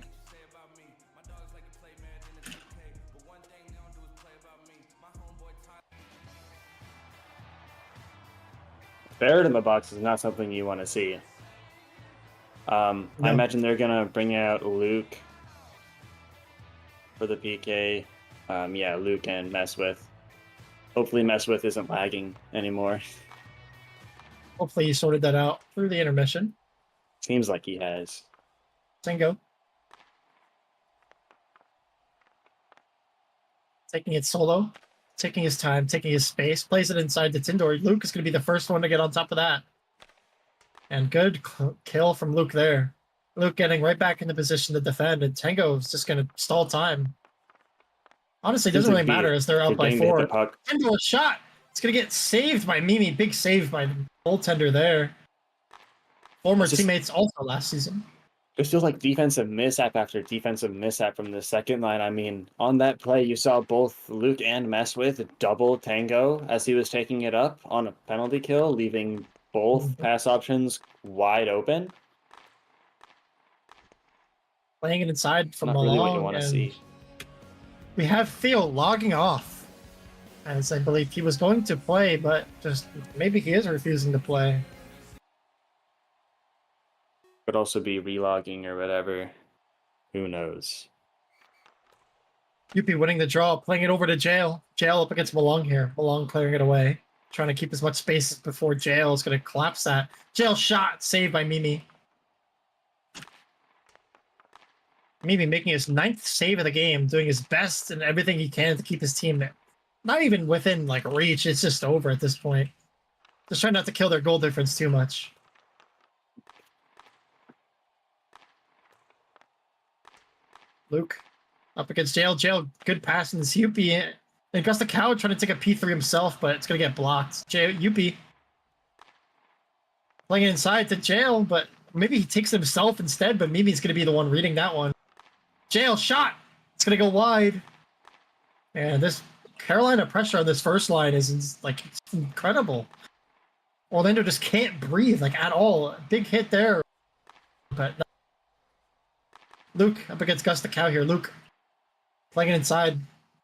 Barrett in the box is not something you want to see. I imagine they're going to bring out Luke for the PK. Yeah, Luke and Mess With. Hopefully Mess With isn't lagging anymore. Hopefully he sorted that out through the intermission. Seems like he has. Tango. Taking it solo. Taking his time, taking his space. Plays it inside the Tindor. Luke is going to be the first one to get on top of that. And good kill from Luke there. Luke getting right back into position to defend, and Tango is just going to stall time. Honestly, it doesn't really matter as they're out by 4. Tindor shot. It's going to get saved by Mimi. Big save by the goaltender there. Former teammates also last season. It feels like defensive mishap after defensive mishap from the second line. I mean, on that play, you saw both Luke and Mess With double Tango as he was taking it up on a penalty kill, leaving both pass options wide open. Playing it inside from Not Malone. really what you want to see. We have Theo logging off, as I believe he was going to play, but just maybe he is refusing to play. Could also be relogging or whatever. Who knows? Youppi winning the draw, playing it over to Jail. Jail up against Malong here. Malong clearing it away. Trying to keep as much space before Jail is going to collapse that. Jail shot, saved by Mimi. Mimi making his 9th save of the game, doing his best and everything he can to keep his team not even within like reach. It's just over at this point. Just trying not to kill their goal difference too much. Luke up against Jail. Jail, good pass in this Youppi. And Gus the Cow trying to take a P3 himself, but it's going to get blocked. Youppi playing it inside to Jail, but maybe he takes it himself instead, but Mimi's going to be the one reading that one. Jail shot. It's going to go wide. And this Carolina pressure on this first line is like it's incredible. Orlando just can't breathe like at all. Big hit there. But Luke up against Gus the Cow here. Luke playing it inside.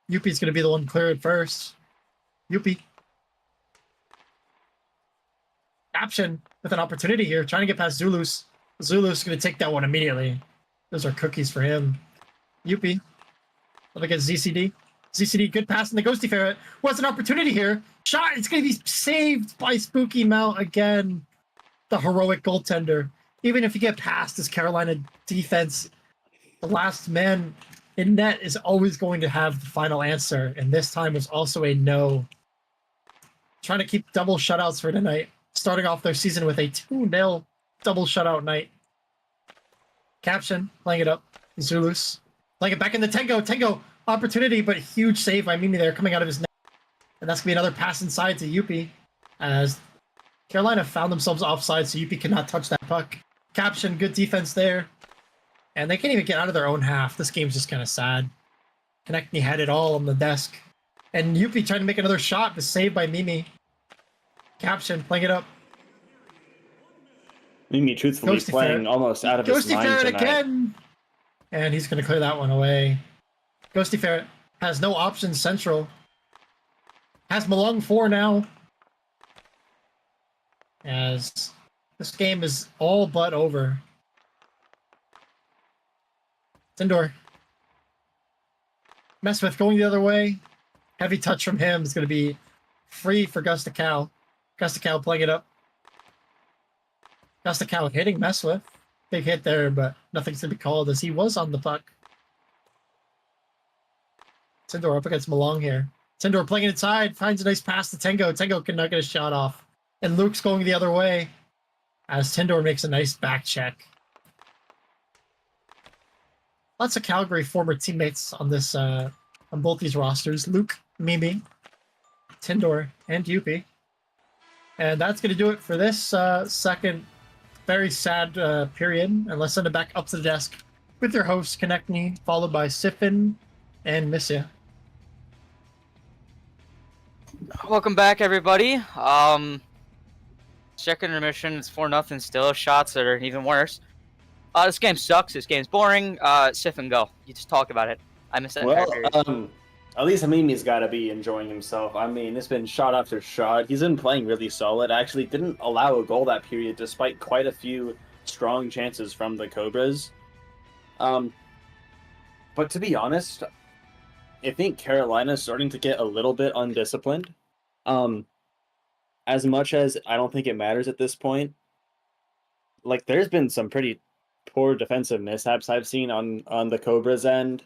Youppi's going to be the one cleared first. Youppi. Caption with an opportunity here. Trying to get past Zulus. Zulus going to take that one immediately. Those are cookies for him. Youppi up against ZCD. ZCD, good pass in the Ghosty Ferret. What's an opportunity here? Shot. It's going to be saved by Spooky Mount again. The heroic goaltender. Even if you get past this Carolina defense, the last man in net is always going to have the final answer, and this time was also a no. Trying to keep double shutouts for tonight, starting off their season with a 2-0 double shutout night. Caption, playing it up. Zulus. Playing it back in the Tengo. Tengo, opportunity, but huge save by Mimi there coming out of his net. And that's going to be another pass inside to Youppi, as Carolina found themselves offside, so Youppi cannot touch that puck. Caption, good defense there. And they can't even get out of their own half. This game's just kind of sad. Konechny had it all on the desk. And Youppi trying to make another shot, but saved by Mimi. Caption, playing it up. Mimi, truthfully, Ghosty playing Ferret. almost out of his Ghosty mind Ferret tonight. again! And he's going to clear that one away. Ghosty Ferret has no options central. Has Malung 4 now. As this game is all but over. Tindor. Messwith going the other way. Heavy touch from him is going to be free for Gustacow. Gustacow playing it up. Gustacow hitting Messwith. Big hit there, but nothing's going to be called as he was on the puck. Tindor up against Malong here. Tindor playing it inside, finds a nice pass to Tengo. Tengo cannot get a shot off. And Luke's going the other way as Tindor makes a nice back check. Lots of Calgary former teammates on this on both these rosters. Luke, Mimi, Tindor, and Youppi. And that's going to do it for this second very sad period. And let's send it back up to the desk with your host, Konechny, followed by Siffin and Missia. Welcome back, everybody. Second intermission, it's 4-0 still. Shots that are even worse. This game sucks. This game's boring. Siffin, go. You just talk about it. I missed that entire period. At least Mimi's got to be enjoying himself. I mean, it's been shot after shot. He's been playing really solid. Actually, didn't allow a goal that period, despite quite a few strong chances from the Cobras. But to be honest, I think Carolina's starting to get a little bit undisciplined. As much as I don't think it matters at this point, like there's been some pretty poor defensive mishaps I've seen on the Cobras end.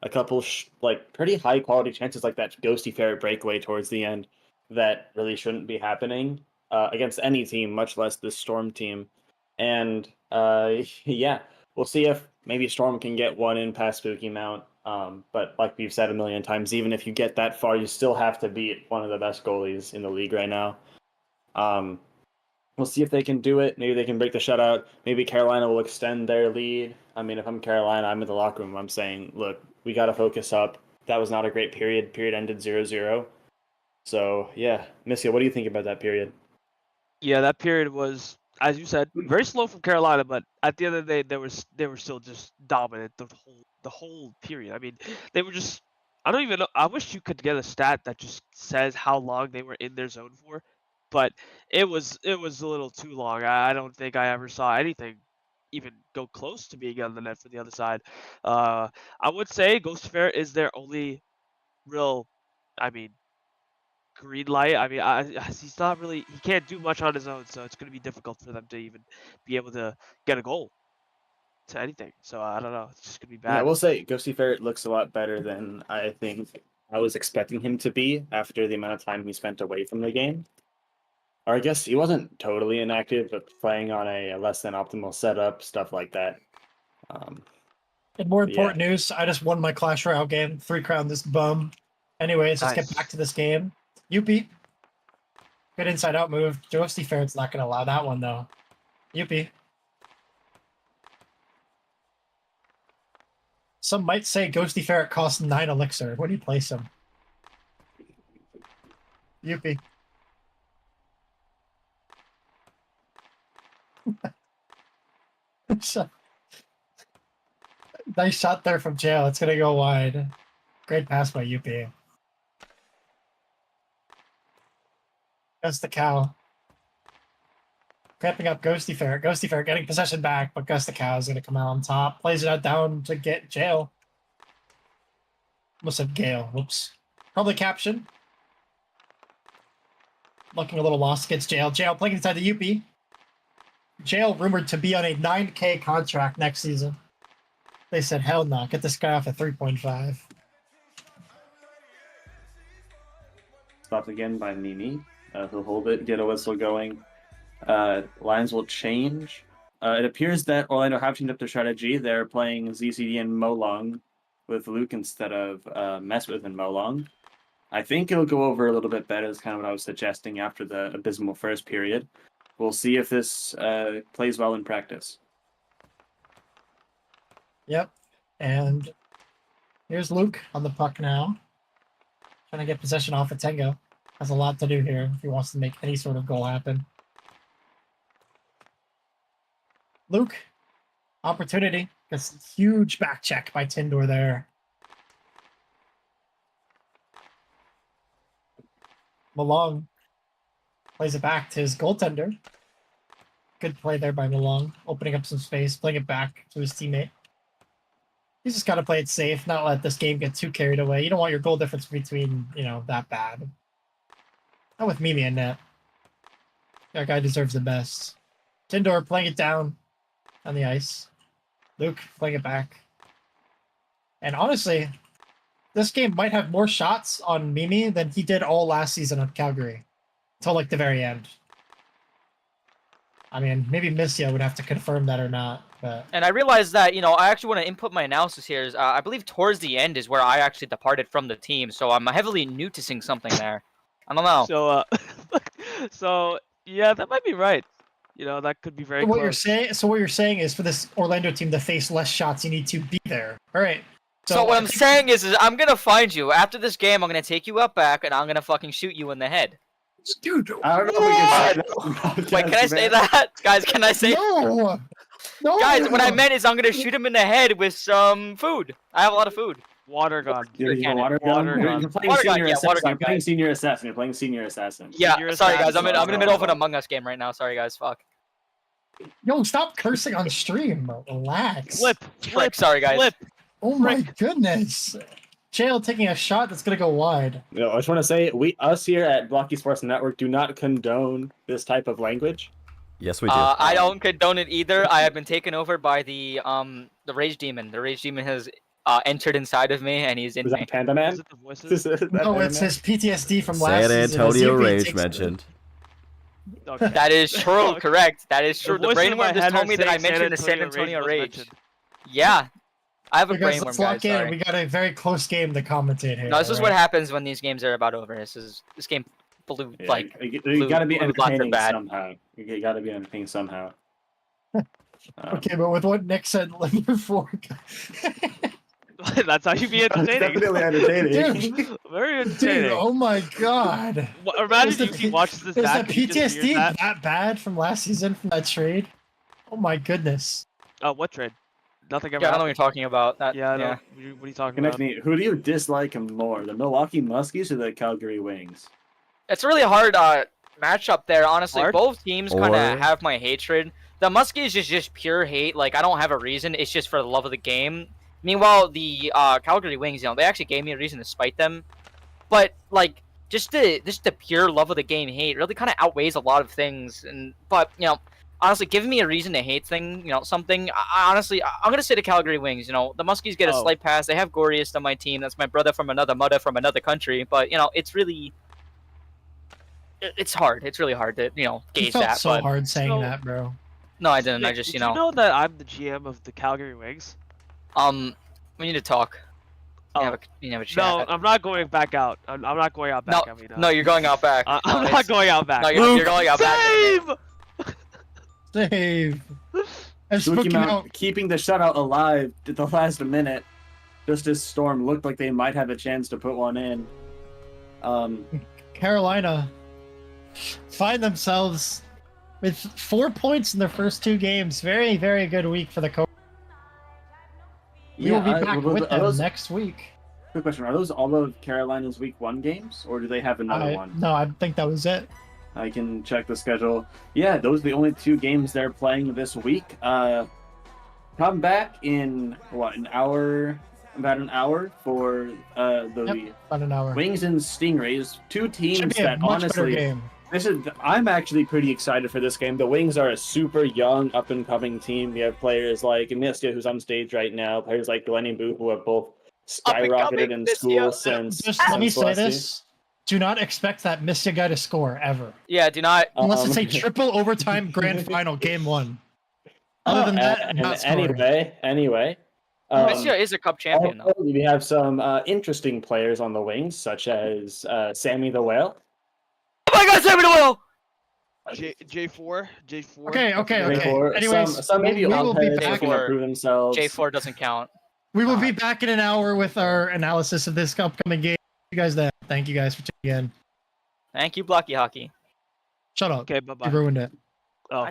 A couple like pretty high quality chances like that Ghosty Ferret breakaway towards the end that really shouldn't be happening against any team, much less this Storm team. And yeah, we'll see if maybe Storm can get one in past Spooky Mount. But like we've said a million times, even if you get that far, you still have to beat one of the best goalies in the league right now. We'll see if they can do it. Maybe they can break the shutout. Maybe Carolina will extend their lead. I mean, if I'm Carolina, I'm in the locker room. I'm saying, look, we got to focus up. That was not a great period. Period ended 0-0. So, yeah. Missia, what do you think about that period? Yeah, that period was, as you said, very slow from Carolina, but at the end of the day, they were still just dominant the whole period. I mean, they were just, I don't even know. I wish you could get a stat that just says how long they were in their zone for, but it was a little too long. I don't think I ever saw anything even go close to being on the net for the other side. I would say Ghost Fair is their only real, I mean, green light. I mean, he's not really, he can't do much on his own, so it's going to be difficult for them to even be able to get a goal to anything. So I don't know. It's just going to be bad. Yeah, I will say Ghosty Ferret looks a lot better than I think I was expecting him to be after the amount of time he spent away from the game. Or I guess he wasn't totally inactive, but playing on a less than optimal setup, stuff like that. And more important news, I just won my Clash Royale game. 3-crown this bum. Anyways, let's get back to this game. Youppi. Good inside-out move. Ghosty Ferret's not going to allow that one, though. Youppi. Some might say Ghosty Ferret costs 9 elixir. Where do you place him? Youppi. Nice shot there from jail. It's going to go wide. Great pass by Youppi. Gustacow. Cramping up Ghosty Ferret. Ghosty Ferret getting possession back, but Gustacow is going to come out on top. Plays it out down to get jail. Almost said Gale. Whoops. Probably caption. Looking a little lost against Jail. Jail playing inside the Youppi. Jail rumored to be on a 9K contract next season. They said, hell no, get this guy off at 3.5. Stopped again by Mimi. He'll hold it, get a whistle going. Lines will change. It appears that Orlando have changed up their strategy. They're playing ZCD and Molong with Luke instead of Messwith and Molong. I think it'll go over a little bit better, is kind of what I was suggesting after the abysmal first period. We'll see if this plays well in practice. Yep. And here's Luke on the puck now. Trying to get possession off of Tango. Has a lot to do here if he wants to make any sort of goal happen. Luke, opportunity. Gets a huge back check by Tindor there. Malong plays it back to his goaltender. Good play there by Malong, opening up some space, playing it back to his teammate. He's just got to play it safe, not let this game get too carried away. You don't want your goal difference between, that bad. Not with Mimi in net. That guy deserves the best. Tindor playing it down on the ice. Luke playing it back. And honestly, this game might have more shots on Mimi than he did all last season on Calgary. Until like the very end. I mean, maybe Missia would have to confirm that or not. But And I realized that, I actually want to input my analysis here. I believe towards the end is where I actually departed from the team, so I'm heavily noticing something there. I don't know. So, so yeah, that might be right. That could be very what close. you're saying is for this Orlando team to face less shots, you need to be there. All right. So what I'm saying is I'm gonna find you after this game. I'm gonna take you up back, and I'm gonna fucking shoot you in the head. Dude, I don't know if we can say that. Wait, can I say that, guys? Can I say? no. Guys, what I meant is I'm gonna shoot him in the head with some food. I have a lot of food. Water gun. You're Cannon. water gun. Water gun. You're playing Water gun, senior yeah, water assassin. gun, You're playing guys. senior assassin. You're playing senior assassin. Yeah, You're sorry guys. assassin. I'm in the middle of an Among Us game right now. Sorry guys. Fuck. Yo, stop cursing on stream, bro. Relax. Frick, sorry guys. Flip. Oh my goodness. Jail taking a shot that's gonna go wide. I just want to say, us here at Blockey Sports Network do not condone this type of language. Yes, we do. I don't condone it either. I have been taken over by the Rage Demon. The Rage Demon has entered inside of me, and he's in Is me. that Panda Man? Is it the voices? No, it's his PTSD from last San season. Antonio As Youppi Rage takes- mentioned. Okay. That is true, correct. That is true. The voices in my brainworm just head told are me that I saying mentioned the San Antonio Rage. mentioned. Yeah, I have a You guys, brainworm, let's guys. lock in. Sorry. We got a very close game to commentate here. No, this is all what right? happens when these games are about over. This game blew Yeah, like you gotta be blue lots of entertaining bad. somehow. You gotta be entertaining somehow. Okay, but with what Nick said before, That's how you be It's entertaining. definitely entertaining. dude, Very dude, entertaining. oh my god. Imagine Is the if he P- watches this Is back. the and he just hears PTSD that. that bad from last season from that trade? Oh my goodness. What trade? Nothing ever Yeah, I don't know what happened. you're talking about. That, Yeah, I know. yeah. What are you talking Connect about? me. Who do you dislike more, the Milwaukee Muskies or the Calgary Wings? It's a really hard matchup there. Honestly, Hard? both teams kind Or- of have my hatred. The Muskies is just pure hate. Like I don't have a reason. It's just for the love of the game. Meanwhile, the Calgary Wings, they actually gave me a reason to spite them. But like, just the pure love of the game hate really kind of outweighs a lot of things. But honestly, giving me a reason to hate something. Honestly, I'm gonna say the Calgary Wings. The Muskies get a Oh. slight pass. They have Gorius on my team. That's my brother from another mother from another country. But it's really, it's hard. It's really hard to You gauge felt that. so But hard saying So- that, bro. no, I didn't. I Nick, just did you know that I'm the GM of the Calgary Wings? we need to talk. Oh. You have a chat. No, I'm not going back out. I'm not going out back. I mean, No, you're going out back. I'm No, not going out back. No, you're going out back. Save! Save. And Smoky Spooky Mount Mount, keeping the shutout alive at the last minute. Just as Storm looked like they might have a chance to put one in. Carolina find themselves with 4 points in their first two games. Very, very good week for the Cobras. We will be back with them next week. Quick question: are those all of Carolina's Week 1 games, or do they have another one? No, I think that was it. I can check the schedule. Yeah, those are the only two games they're playing this week. Come back in about an hour for the About an hour. Wings and Stingrays, two Should teams be a that much better honestly game. I'm actually pretty excited for this game. The Wings are a super young, up and coming team. We have players like Mistia, who's on stage right now. Players like Glennie Boo, who have both skyrocketed in school since. Just let me say last year. this: do not expect that Mystic guy to score ever, Yeah, do not. unless it's a triple overtime grand final, game 1. Other than that, not scoring. Anyway. Mistia is a cup champion, though. Also, we have some interesting players on the Wings, such as Sammy the Whale. Oh my God, Sammy the Whale! J4. Okay. J4. Anyways, some maybe we will be Alpes back. looking to prove themselves. J4 doesn't count. We will be back in an hour with our analysis of this upcoming game. You guys then. Thank you guys for tuning in. Thank you, Blockey Hockey. Shut up. Okay, bye-bye. You ruined it. Oh.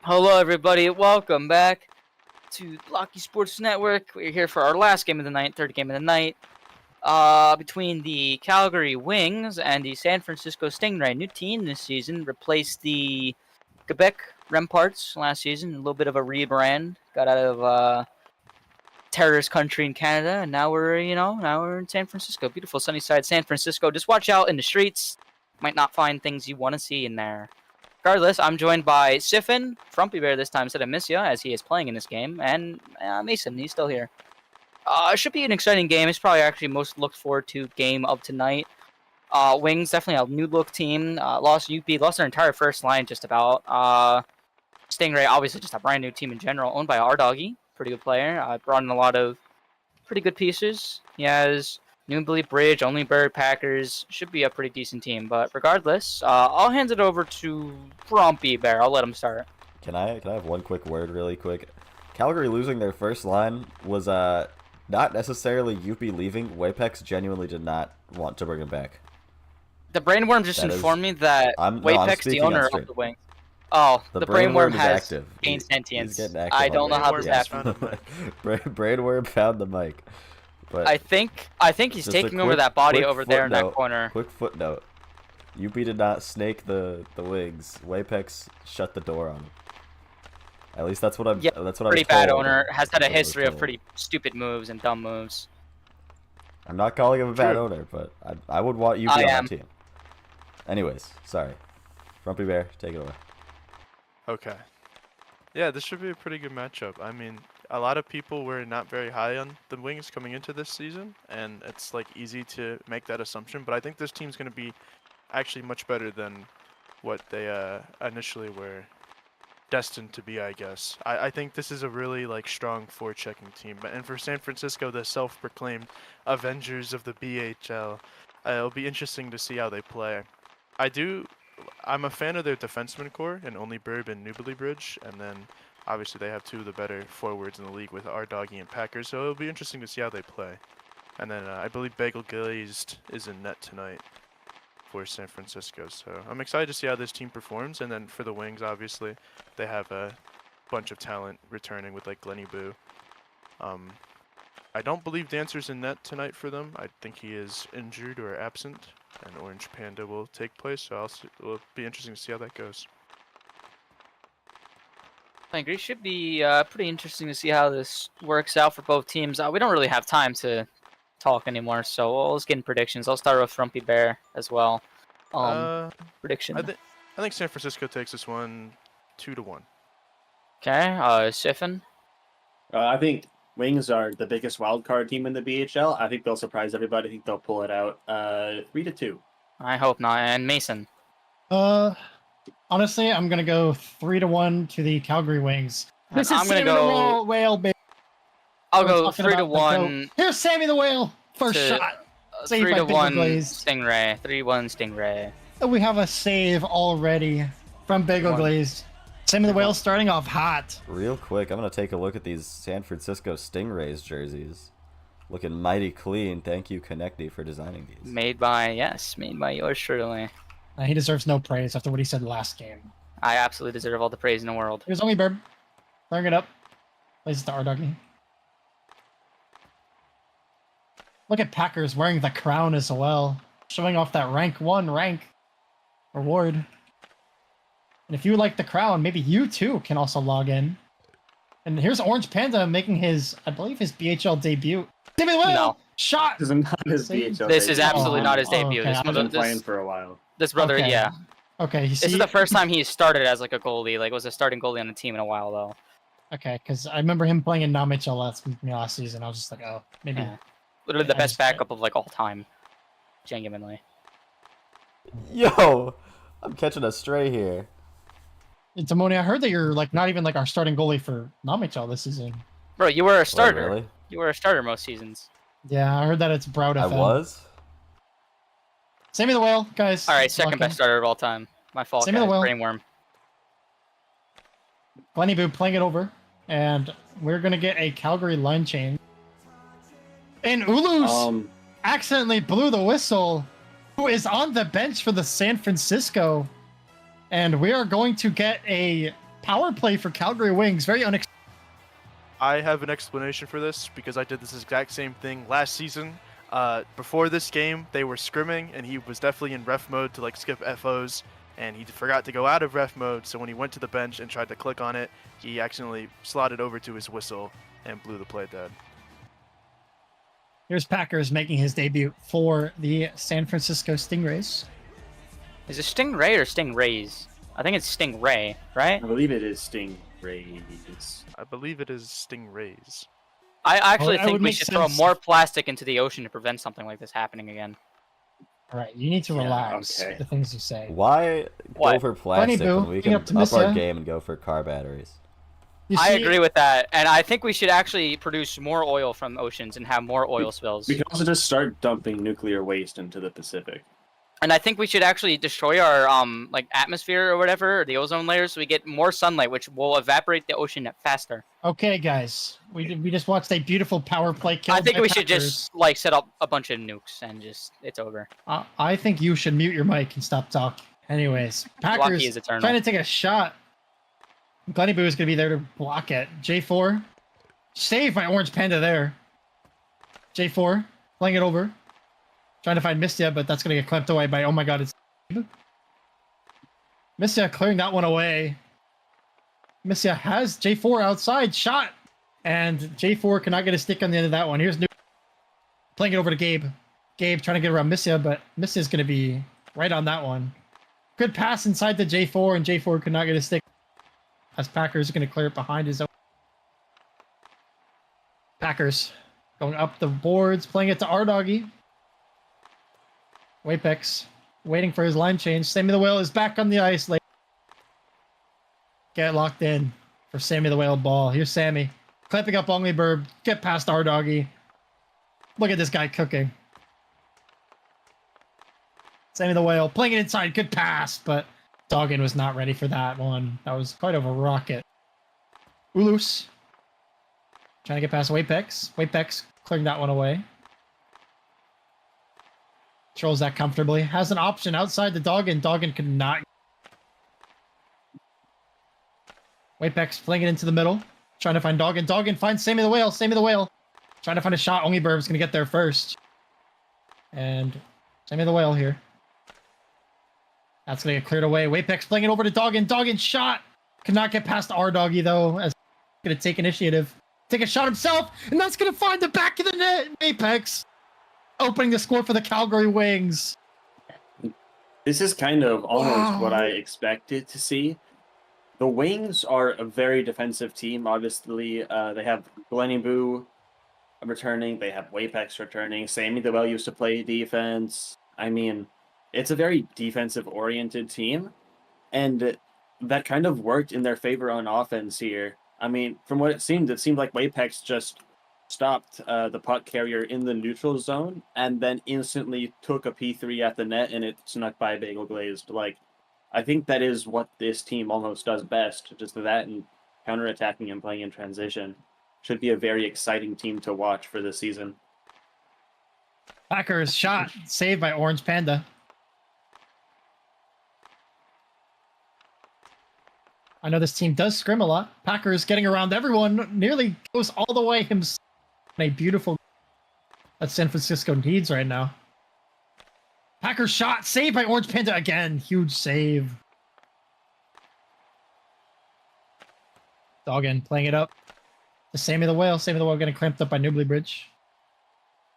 Hello, everybody. Welcome back to Blockey Sports Network. We're here for our last game of the night, third game of the night, between the Calgary Wings and the San Francisco Stingray. New team this season, replaced the Quebec Remparts last season. A little bit of a rebrand. Got out of terrorist country in Canada, and now we're in San Francisco. Beautiful sunny side San Francisco. Just watch out in the streets. Might not find things you want to see in there. Regardless, I'm joined by Siffin, Frumpy Bear this time, said I miss ya, as he is playing in this game, and Mason, he's still here. It should be an exciting game. It's probably actually most looked forward to game of tonight. Wings, definitely a new look team. Lost Youppi, lost their entire first line just about. Stingray, obviously just a brand new team in general, owned by our doggy, pretty good player. Brought in a lot of pretty good pieces. He has Newbly Bridge, Only Bird, Packers. Should be a pretty decent team. But regardless, I'll hand it over to Frumpy Bear. I'll let him start. Can I have one quick word really quick? Calgary losing their first line was not necessarily Youppi leaving. Wapex genuinely did not want to bring him back. The Brainworm just informed me that Wapex, the owner of the Wings. Oh, the Brainworm has gained sentience. I don't know how this happened. Brainworm found the mic. But I think he's taking over that body over there in that corner. Quick footnote. Youppi did not snake the Wings. Wapex shut the door on him. At least that's what I'm. Yeah, that's what pretty I'm told. bad owner. Has had a history of pretty stupid moves and dumb moves. I'm not calling him a bad owner, but I would want Youppi on my team. Anyways, sorry. Frumpy Bear, take it away. Okay. Yeah, this should be a pretty good matchup. I mean, a lot of people were not very high on the Wings coming into this season, and it's like easy to make that assumption, but I think this team's going to be actually much better than what they initially were destined to be, I guess. I think this is a really like strong forechecking team, and for San Francisco, the self-proclaimed Avengers of the BHL, it'll be interesting to see how they play. I'm a fan of their defenseman core and Only Bird and Newbly Bridge, and then obviously they have two of the better forwards in the league with our doggy and Packers, so it'll be interesting to see how they play. And then I believe Bagel Glazed is in net tonight for San Francisco, so I'm excited to see how this team performs. And then for the Wings, obviously, they have a bunch of talent returning with like Glenny Boo. I don't believe Dancer's in net tonight for them. I think he is injured or absent, and Orange Panda will take place, so it'll be interesting to see how that goes. I agree. Should be pretty interesting to see how this works out for both teams. We don't really have time to talk anymore, so let's get in predictions. I'll start with Frumpy Bear as well. Prediction. I think San Francisco takes this one 2-1. Okay, Siffin. I think Wings are the biggest wildcard team in the BHL. I think they'll surprise everybody. I think they'll pull it out 3-2. I hope not. And Mason. Honestly, I'm gonna go 3-1 to the Calgary Wings. This is I'm gonna Sammy go the Whale, baby. I'll go 3-1. Here's Sammy the Whale. First shot. 3-1 Stingray. 3-1 Stingray. And we have a save already from Bagel Glazed. Sammy the Whale starting off hot. Real quick, I'm gonna take a look at these San Francisco Stingrays jerseys. Looking mighty clean. Thank you, Connecty, for designing these. Made by yours truly. He deserves no praise after what he said last game. I absolutely deserve all the praise in the world. Here's Only Bird. Firing it up. Plays it to our doggy. Look at Packers wearing the crown as well. Showing off that rank 1 reward. And if you like the crown, maybe you too can also log in. And here's Orange Panda making his, I believe, his BHL debut. Sammy the Whale! No. Shot! This is not his BHL. This is absolutely not his debut. Okay. He's been playing for a while. This brother, Okay. yeah. Okay, This is the first time he started as like a goalie, like was a starting goalie on the team in a while though. Okay, because I remember him playing in HL last season. I was just like, oh, maybe. Yeah. Literally the best backup of like all time. Genuinely. Yo, I'm catching a stray here. Timoni, I heard that you're like not even like our starting goalie for HL this season. Bro, you were a starter. Wait, really? You were a starter most seasons. Yeah, I heard that it's Broud I FM. was? Sammy the Whale, guys. Alright, second best starter of all time. My fault, Sammy guys. the Whale. Brainworm. Glenny Boo playing it over. And we're going to get a Calgary line change. And ohLuvv accidentally blew the whistle, who is on the bench for the San Francisco. And we are going to get a power play for Calgary Wings. Very unexpected. I have an explanation for this because I did this exact same thing last season. Before this game, they were scrimming, and he was definitely in ref mode to like skip FOs, and he forgot to go out of ref mode. So when he went to the bench and tried to click on it, he accidentally slotted over to his whistle and blew the play dead. Here's Packers making his debut for the San Francisco Stingrays. Is it Stingray or Stingrays? I think it's Stingray, right? I believe it is Stingrays. I believe it is Stingrays. I actually that think would we make should throw sense. more plastic into the ocean to prevent something like this happening again. All right, you need to Yeah, relax okay. the things you say. Why go What? for plastic Boo, when we bring can up to up our Missa. game and go for car batteries? You I see- agree with that, and I think we should actually produce more oil from oceans and have more oil spills. We can also just start dumping nuclear waste into the Pacific. And I think we should actually destroy our like atmosphere or whatever, or the ozone layer, so we get more sunlight, which will evaporate the ocean faster. Okay, guys, we just watched a beautiful power play kill. I think by we should Packers. just like set up a bunch of nukes and just it's over. I think you should mute your mic and stop talking. Anyways, Packers is eternal. trying to take a shot. Glenny Boo is going to be there to block it. J4, save by Orange Panda there. J4 playing it over, trying to find Mistia, but that's going to get clamped away by. Oh my God, it's Mistia clearing that one away. Mistia has J4 outside shot, and J4 cannot get a stick on the end of that one. Here's New playing it over to Gabe. Gabe trying to get around Missia, but Missia's going to be right on that one. Good pass inside to J4, and J4 could not get a stick. As Packers are going to clear it behind his own. Packers going up the boards, playing it to R-Doggy. Wapex waiting for his line change. Sammy the Whale is back on the ice. Get locked in for Sammy the Whale ball. Here's Sammy. Clamping up ohLuvv. Get past R-Doggy. Look at this guy cooking. Sammy the Whale playing it inside. Good pass, but Doggin was not ready for that one. That was quite of a rocket. ohLuvv trying to get past Wapex. Wapex clearing that one away. Controls that comfortably. Has an option outside the Doggin. Doggin could not. Wapex playing it into the middle. Trying to find Doggin. Doggin finds Sammy the Whale. Sammy the Whale trying to find a shot. ohLuvv is going to get there first. And Sammy the Whale here. That's going to get cleared away. Wapex playing it over to Doggin. Doggin shot. Cannot get past R-Doggy, though. As going to take initiative. Take a shot himself. And that's going to find the back of the net. Wapex opening the score for the Calgary Wings. This is kind of almost Wow. what I expected to see. The Wings are a very defensive team, obviously. They have Glenny Boo returning. They have Wapex returning. Sammy the Whale used to play defense. I mean, it's a very defensive-oriented team, and that kind of worked in their favor on offense here. I mean, from what it seemed like Wapex just stopped the puck carrier in the neutral zone and then instantly took a P3 at the net, and it snuck by Bagel Glazed. Like, I think that is what this team almost does best, just that and counterattacking and playing in transition. Should be a very exciting team to watch for this season. Packers shot. Saved by Orange Panda. I know this team does scrim a lot. Packers getting around everyone. Nearly goes all the way himself. A beautiful that San Francisco needs right now. Packers shot. Saved by Orange Panda again. Huge save. Doggin playing it up to Sammy the Whale. Sammy the Whale getting clamped up by Newbly Bridge.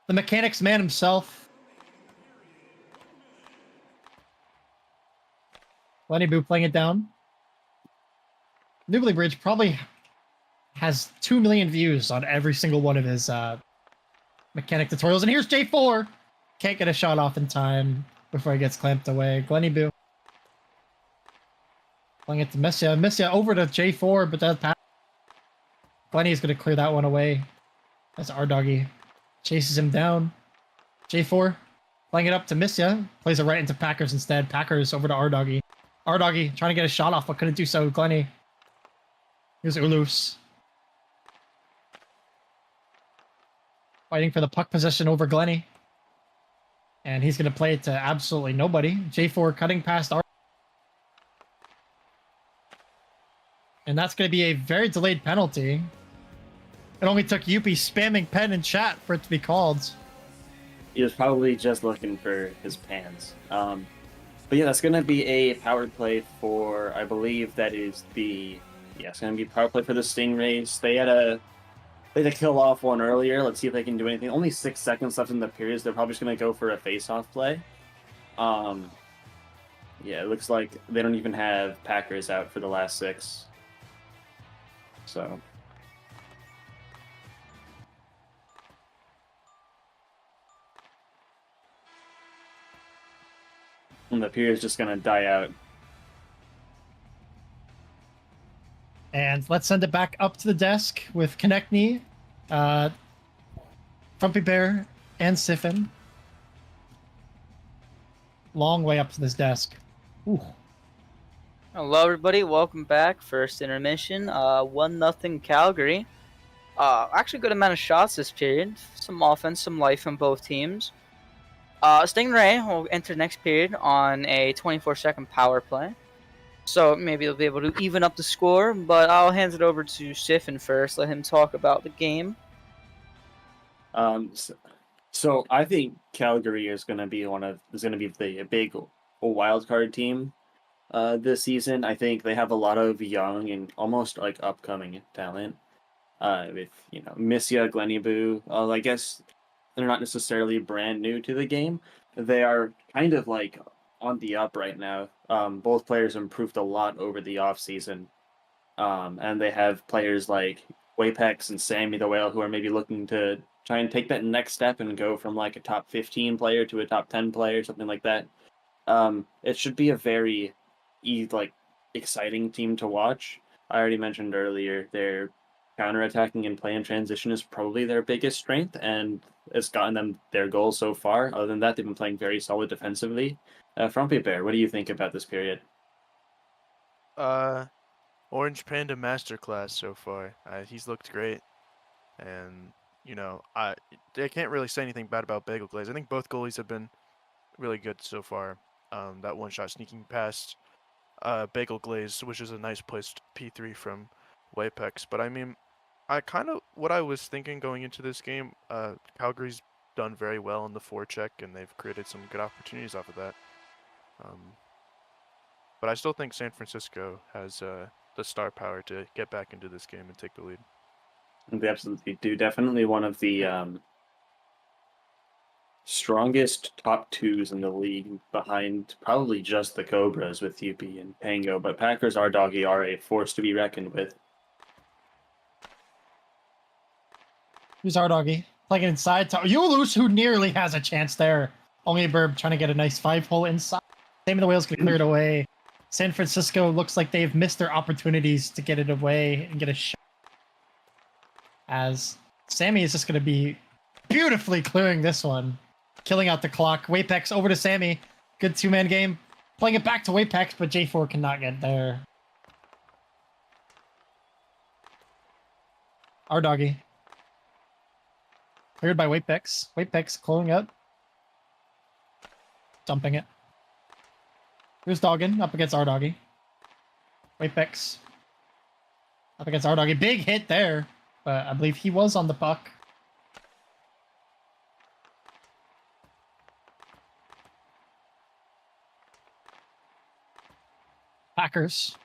The mechanics man himself. Lenny Boo playing it down. Newbly Bridge probably has 2 million views on every single one of his mechanic tutorials. And here's J4. Can't get a shot off in time before he gets clamped away. Glenny Boo. Playing it to Messia. Messia over to J4, but that pass. Glenny is going to clear that one away. That's R-Doggy. Chases him down. J4 playing it up to Messia. Plays it right into Packers instead. Packers over to R-Doggy. R-Doggy trying to get a shot off, but couldn't do so. Glenny. Here's ohLuvv. Fighting for the puck possession over Glenny. And he's going to play it to absolutely nobody. J4 cutting past R. And that's going to be a very delayed penalty. It only took Youppi spamming pen in chat for it to be called. He was probably just looking for his pants. But yeah, that's going to be a power play for, I believe that is the, yeah, it's going to be power play for the Stingrays. They had a kill off one earlier. Let's see if they can do anything. Only 6 seconds left in the period. They're probably just going to go for a face-off play. Yeah, it looks like they don't even have Packers out for the last 6. So... and the period is just going to die out. And let's send it back up to the desk with Konechny, Frumpy Bear, and Siphon. Long way up to this desk. Ooh. Hello, everybody. Welcome back. First intermission. 1-0 Calgary. Actually, good amount of shots this period. Some offense, some life from both teams. Stingray will enter next period on a 24-second power play. So maybe they'll be able to even up the score, but I'll hand it over to Siphon first. Let him talk about the game. So I think Calgary is going to be the big wild card team this season. I think they have a lot of young and almost like upcoming talent. With Missia, Gleniboo. I guess they're not necessarily brand new to the game. They are kind of like on the up right now. Both players improved a lot over the off season, and they have players like Wapex and Sammy the Whale who are maybe looking to try and take that next step and go from like a top 15 player to a top 10 player, something like that. It should be a very exciting team to watch. I already mentioned earlier their counterattacking and play in transition is probably their biggest strength, and it's gotten them their goals so far. Other than that, they've been playing very solid defensively. Frumpy Bear, what do you think about this period? Orange Panda masterclass so far. He's looked great, and I can't really say anything bad about Bagel Glaze. I think both goalies have been really good so far. That one shot sneaking past Bagel Glaze, which is a nice placed P3 from Wapex. But I mean, what I was thinking going into this game, Calgary's done very well on the forecheck, and they've created some good opportunities off of that. But I still think San Francisco has the star power to get back into this game and take the lead. They absolutely do. Definitely one of the strongest top twos in the league, behind probably just the Cobras with Youppi and Pango. But Packers, our doggy, are a force to be reckoned with. Who's our doggy? Playing inside. ohLuvv, who nearly has a chance there. Only a Burb trying to get a nice 5-hole inside. Same of the Whale's going to clear it away. San Francisco looks like they've missed their opportunities to get it away and get a shot. As Sammy is just going to be beautifully clearing this one. Killing out the clock. Wapex over to Sammy. Good two-man game. Playing it back to Wapex, but J4 cannot get there. Our doggy. Cleared by Wapex. Wapex closing up. Dumping it. Here's Doggin up against our doggy. Wapex. Up against our doggy. Big hit there. But I believe he was on the puck. Packers.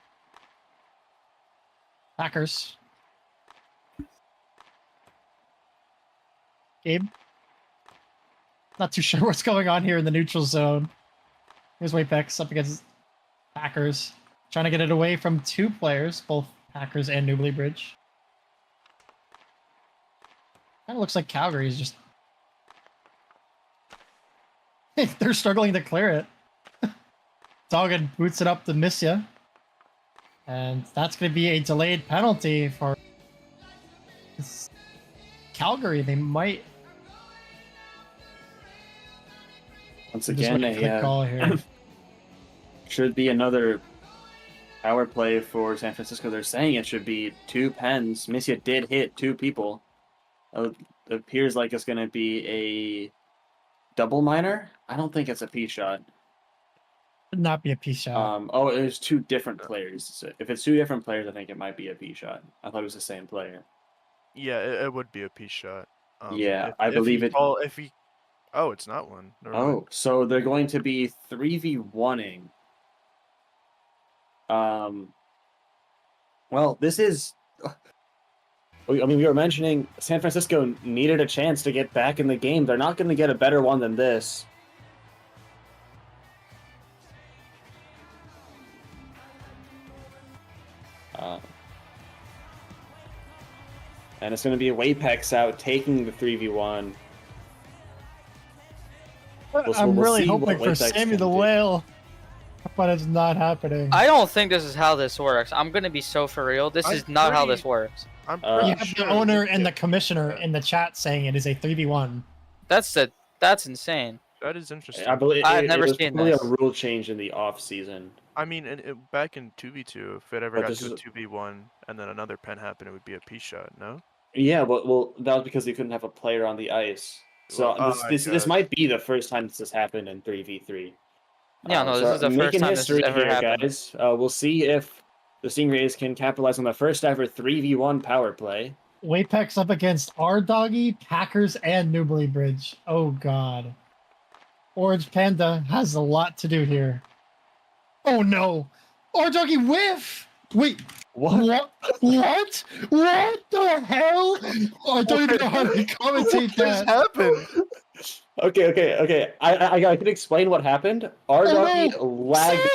Packers. Gabe. Not too sure what's going on here in the neutral zone. Here's Wapex up against Packers. Trying to get it away from two players, both Packers and Newbury Bridge. Kind of looks like Calgary is just... they're struggling to clear it. Doggin boots it up to Missia. And that's going to be a delayed penalty for Calgary. They might... Once again, a call here. Should be another power play for San Francisco. They're saying it should be 2 pens. Missia did hit 2 people. It appears like it's going to be a double minor. I don't think it's a P shot. Would not be a P shot. Oh, it was two different players. So if it's two different players, I think it might be a P shot. I thought it was the same player. Yeah, it would be a P shot. Yeah, I believe it. If he, oh, it's not one. Never mind. Oh, so they're going to be 3v1ing. Well, this is. I mean, we were mentioning San Francisco needed a chance to get back in the game. They're not going to get a better one than this. And it's going to be a Wapex out taking the 3v1. I'm really see what hoping for Wapex Sammy can the do. Whale, but it's not happening. I don't think this is how this works. I'm gonna be so for real. This I'm is not how pretty- this works. I'm You pretty You have sure the owner we and the get- commissioner yeah. in the chat saying it is a 3v1. That's insane. That is interesting. I believe I've it never was seen probably this. a rule change in the off season. I mean, back in 2v2, if it ever But got this to a is 2v1 and then another pen happened, it would be a P shot. No. Yeah, but well, that was because they couldn't have a player on the ice. So Well, this guess. might be the first time this has happened in 3v3. Yeah, no, this is the first making time this has history ever here, happened. guys. We'll see if the Stingrays can capitalize on the first ever 3v1 power play. Wapex up against R Doggy, Packers, and Newbury Bridge. Oh god. Orange Panda has a lot to do here. Oh no! R Doggy whiff! Wait, what? What? What the hell? I don't even know how to commentate that. happened? Okay. I can explain what happened. R Doggy lagged.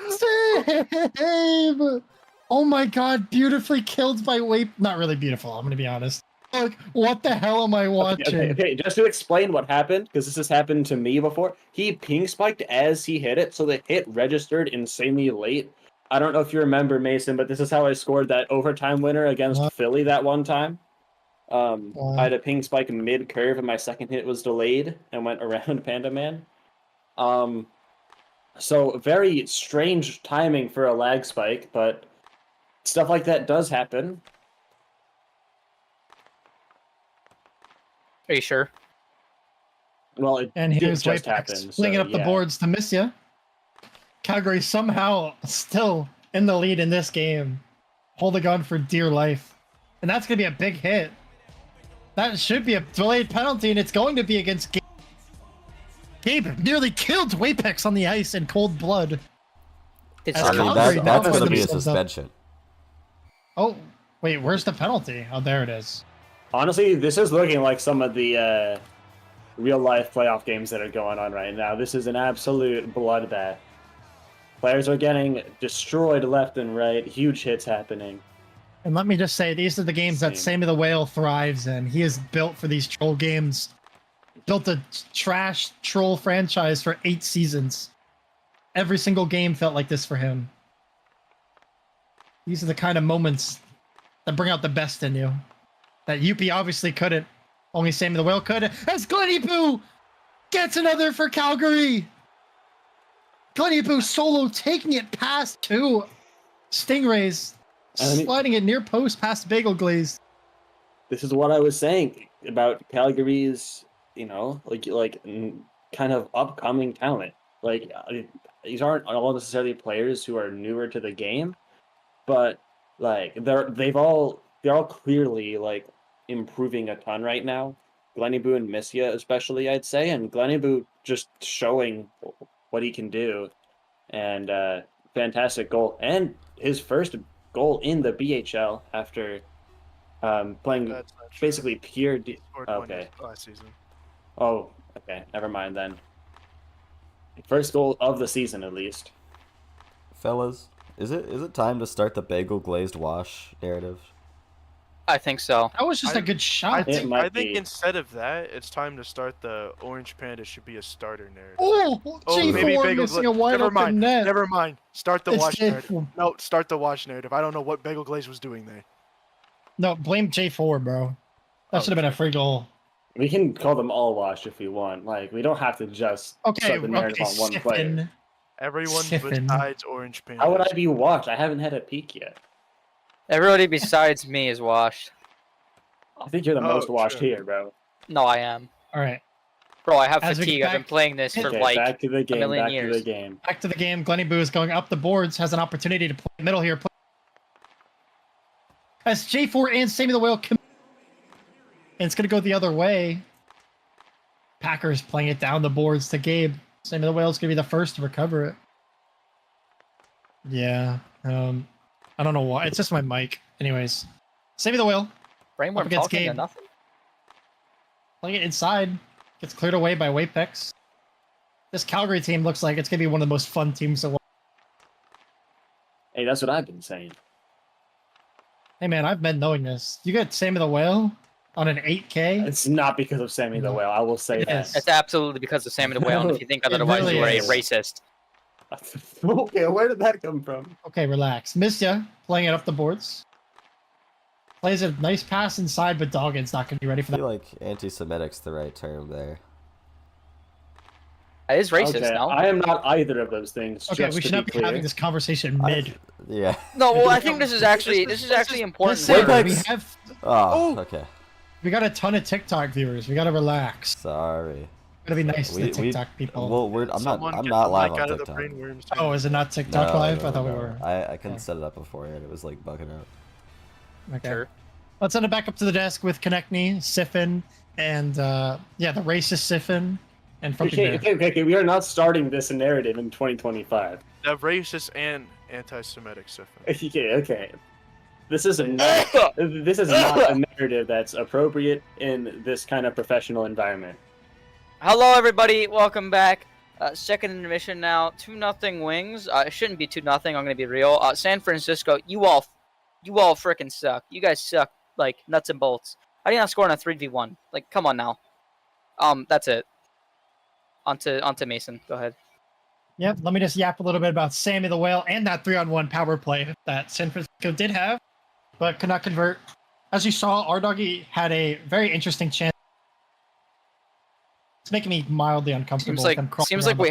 Save! Oh my god, beautifully killed by Wape. Not really beautiful, I'm gonna be honest. Like, what the hell am I watching? Okay, just to explain what happened, because this has happened to me before. He ping spiked as he hit it, so the hit registered insanely late. I don't know if you remember, Mason, but this is how I scored that overtime winner against What? Philly that one time. I What? had a ping spike mid curve, and my second hit was delayed and went around Panda Man. So very strange timing for a lag spike, but stuff like that does happen. Are you sure? Well, it And did here's just Wapex happen. flinging so, up the yeah. boards to miss ya. Calgary somehow still in the lead in this game. Holding on for dear life. And that's going to be a big hit. That should be a delayed penalty, and it's going to be against Gabe. Gabe nearly killed Wapex on the ice in cold blood. It's As I mean, Calgary now that's going to be a themselves up. suspension. Oh, wait, where's the penalty? Oh, there it is. Honestly, this is looking like some of the real-life playoff games that are going on right now. This is an absolute bloodbath. Players are getting destroyed left and right. Huge hits happening. And let me just say, these are the games that Same. Sammy the Whale thrives in. He is built for these troll games. Built a trash troll franchise for 8 seasons. Every single game felt like this for him. These are the kind of moments that bring out the best in you. That Youppi obviously couldn't. Only Sammy the Whale could. As Glenny Boo gets another for Calgary. Glenny Boo solo taking it past 2 Stingrays. I mean- Sliding it near post past Bagel Glaze. This is what I was saying about Calgary's, kind of upcoming talent. Like, these aren't all necessarily players who are newer to the game, but like they're all clearly like improving a ton right now. Glenny Boo and Missia especially, I'd say, and Glenny Boo just showing what he can do, and fantastic goal, and his first goal in the BHL after playing That's not true. basically pure. Scored one Okay. last season. Oh, okay. Never mind then. First goal of the season, at least. Fellas, is it time to start the bagel glazed wash narrative? I think so. That was just I- a good I shot. It think, might I think be. instead of that, it's time to start the Orange Panda should be a starter narrative. Oh, Oh, J4 maybe Bagel missing Gla- a wide Never open mind. net. Never mind. Start the It's wash narrative. J4. No, start the wash narrative. I don't know what Bagel Glaze was doing there. No, blame J4, bro. That Oh, should have been a free goal. We can call them all wash if we want. Like, we don't have to just Okay, start the narrative on one player. Siffin. Everyone Siffin. besides Orange Panda. How would I be washed? I haven't had a peek yet. Everybody besides me is washed. I think you're the Oh, most washed true. here, bro. No, I am. All right. Bro, I have As we fatigue. get I've been back- playing this for Okay, like back to the game. million Back to years. the game. Back to the game. Glenny Boo is going up the boards, has an opportunity to play middle here. As J4 and Sammy the Whale and it's going to go the other way. Packers playing it down the boards to Gabe. Sammy the Whale's going to be the first to recover it. Yeah. I don't know why. It's just my mic. Anyways. Sammy the Whale Brainworm against talking to Gabe. nothing. playing it inside. Gets cleared away by Wapex. This Calgary team looks like it's going to be one of the most fun teams to watch. Hey, that's what I've been saying. Hey man, I've been knowing this. You get Sammy the Whale on an 8K? It's not because of Sammy the Whale. I will say It that. is. It's absolutely because of Sammy the Whale, and if you think It otherwise, really you are a is. racist. Okay, where did that come from? Okay, relax. Misya playing it up the boards. Plays a nice pass inside, but Doggin's not going to be ready for I that. feel like anti-Semitic's the right term there. That is racist, Okay, no? I am not either of those things. Okay, just we to should not be clear. having this conversation mid. Yeah. No, well, I think this is actually important. Listen, work. we have Oh, okay. we got a ton of TikTok viewers. We got to relax. Sorry. Gotta be nice to We- the TikTok people. Well, I'm Someone not get live the mic on out of the TikTok. brainworms, Oh, too. is it not TikTok live? I thought we no. were. I couldn't Okay. set it up beforehand. It was like bugging out. Okay. Sure. Let's send it back up to the desk with Konechny, Siffin, and the racist Siffin and Funky Bear. Okay, we are not starting this narrative in 2025. The racist and anti-Semitic stuff. Okay. This is not a narrative that's appropriate in this kind of professional environment. Hello, everybody. Welcome back. Second intermission now. 2-0 Wings. It shouldn't be 2-0. I'm gonna be real. San Francisco, you all freaking suck. You guys suck like nuts and bolts. How do you not score on a 3v1? Like, come on now. That's it. Onto Mason. Go ahead. Yep, let me just yap a little bit about Sammy the Whale and that 3-on-1 power play that San Francisco did have, but could not convert. As you saw, our doggy had a very interesting chance. It's making me mildly uncomfortable. with them crawling Seems like around we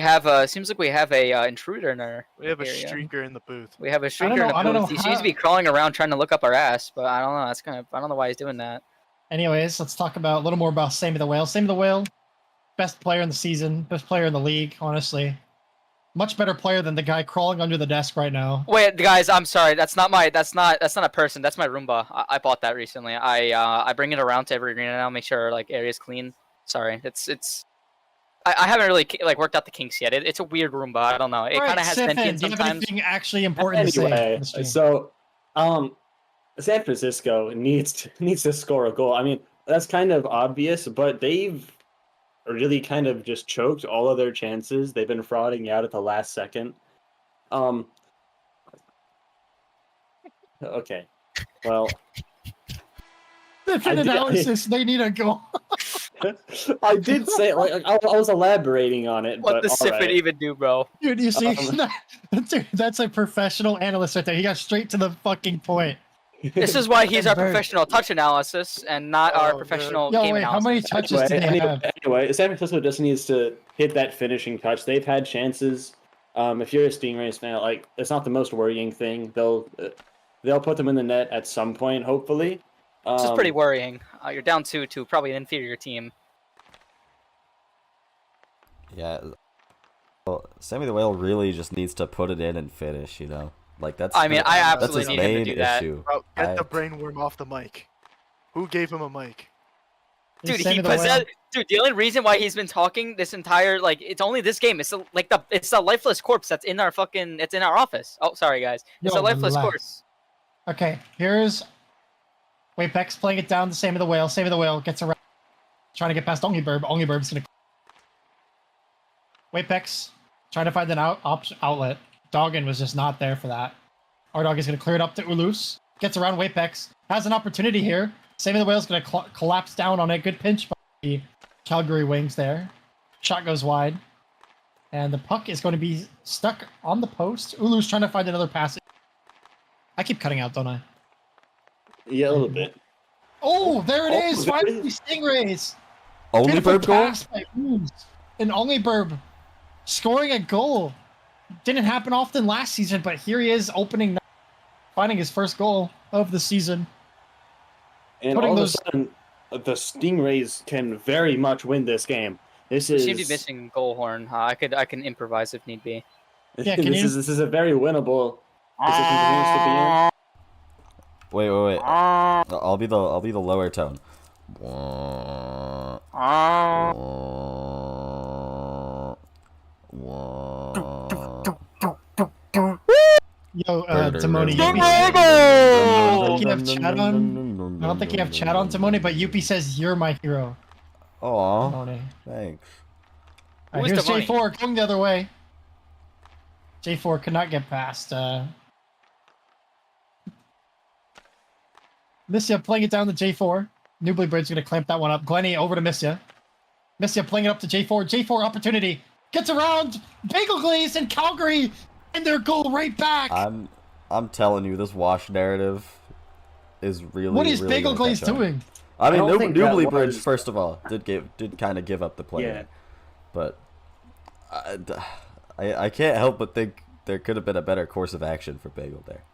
have a intruder in our. We have a area. streaker in the booth. We have a don't streaker know- in I the don't booth. know He seems how- to be crawling around trying to look up our ass, but I don't know. That's kind of I don't know why he's doing that. Anyways, let's talk about a little more about Sammy the Whale. Sammy the Whale, best player in the season, best player in the league, honestly. Much better player than the guy crawling under the desk right now. Wait, guys, I'm sorry. That's not a person. That's my Roomba. I bought that recently. I bring it around to every arena now, make sure like area's clean. Sorry, I haven't really like worked out the kinks yet. It's a weird Roomba. I don't know. It kind of has Siffin, sentience do you have sometimes. anything actually important to Anyway, say? so San Francisco needs to score a goal. I mean, that's kind of obvious, but they've really kind of just choked all of their chances. They've been frauding out at the last second. Okay. Well, Siffin analysis, they need a goal. I did say like I was elaborating on it, What but does all Siffin right. even do, bro? Dude, you see, dude, that's a professional analyst right there. He got straight to the fucking point. This is why he's our Very- professional touch analysis and not our Oh, professional Yo, game wait, how many analysis. touches did they have? Anyway, San Francisco just needs to hit that finishing touch. They've had chances. If you're a Stingrays fan, like it's not the most worrying thing. They'll put them in the net at some point, hopefully. This is pretty worrying. You're down 2 to probably an inferior team. Yeah. Well, Sammy the Whale really just needs to put it in and finish, you know? Like that's I mean, I that's absolutely his need him to main do that. issue. Bro, get the I- brainworm off the mic. Who gave him a mic? Dude, Sammy he the Whale. possessed. Dude, the only reason why he's been talking this entire it's only this game. It's the lifeless corpse that's in our it's in our office. Oh, sorry guys, it's Yo, a lifeless relax. corpse. Okay, here's Wapex playing it down to Sammy the Whale. Sammy the Whale gets around, trying to get past ohLuvv. ohLuvv's gonna. Wapex trying to find an outlet. Doggin was just not there for that. Our dog is gonna clear it up to ohLuvv. Gets around Wapex. Has an opportunity here. Sammy the Whale's gonna collapse down on a good pinch by the Calgary Wings there. Shot goes wide. And the puck is going to be stuck on the post. ohLuvv's trying to find another pass. I keep cutting out, don't I? Yeah, a little bit. Oh, there it Oh, is! there it Finally, Stingrays! Only Beautiful bird goal? pass by ohLuvv. And ohLuvv scoring a goal. Didn't happen often last season, but here he is opening, finding his first goal of the season. And Putting all those- of a sudden, the Stingrays can very much win this game. This We is seem to be missing goal horn. I can improvise if need be. Yeah, can this you- is a very winnable position for Venus to be in. Wait. I'll be the lower tone. Yo, Timoni, Go! I don't think you have chat on. I don't think you have chat on, Timoni, but Youppi says you're my hero. Aw, Timoni. thanks. All right, Who is here's Timoni? J4 going the other way. J4 could not get past. Missia playing it down to J4. Newbly Bridge going to clamp that one up. Glenny over to Missia. Missia playing it up to J4. J4 opportunity. Gets around. Bagel Glaze and Calgary. And their goal right back. I'm telling you, this wash narrative is really. What is really Bagel gonna Glaze catch on. doing? I mean, don't think that Newbly Bridge, was- first of all, did kind of give up the play, Yeah. but I can't help but think there could have been a better course of action for Bagel there.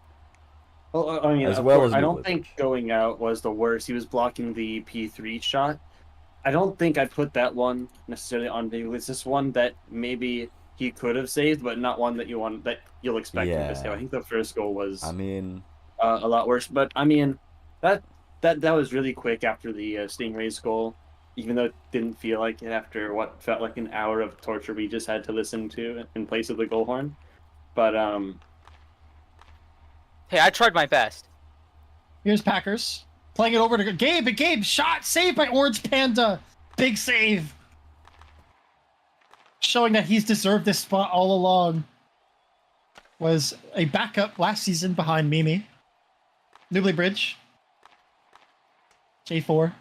Well, I mean, As of well course, as I don't Newbly think Bridge. going out was the worst. He was blocking the P3 shot. I don't think I'd put that one necessarily on Bagel. It's just one that maybe he could have saved, but not one that you'll expect him to save. Yeah. I think the first goal was I mean, a lot worse. But I mean, that was really quick after the Stingrays goal, even though it didn't feel like it after what felt like an hour of torture we just had to listen to in place of the goal horn. But Hey, I tried my best. Here's Packers. Playing it over to Gabe. And Gabe shot. Saved by Orange Panda. Big save. Showing that he's deserved this spot all along. Was a backup last season behind Mimi. Newbly Bridge. J4.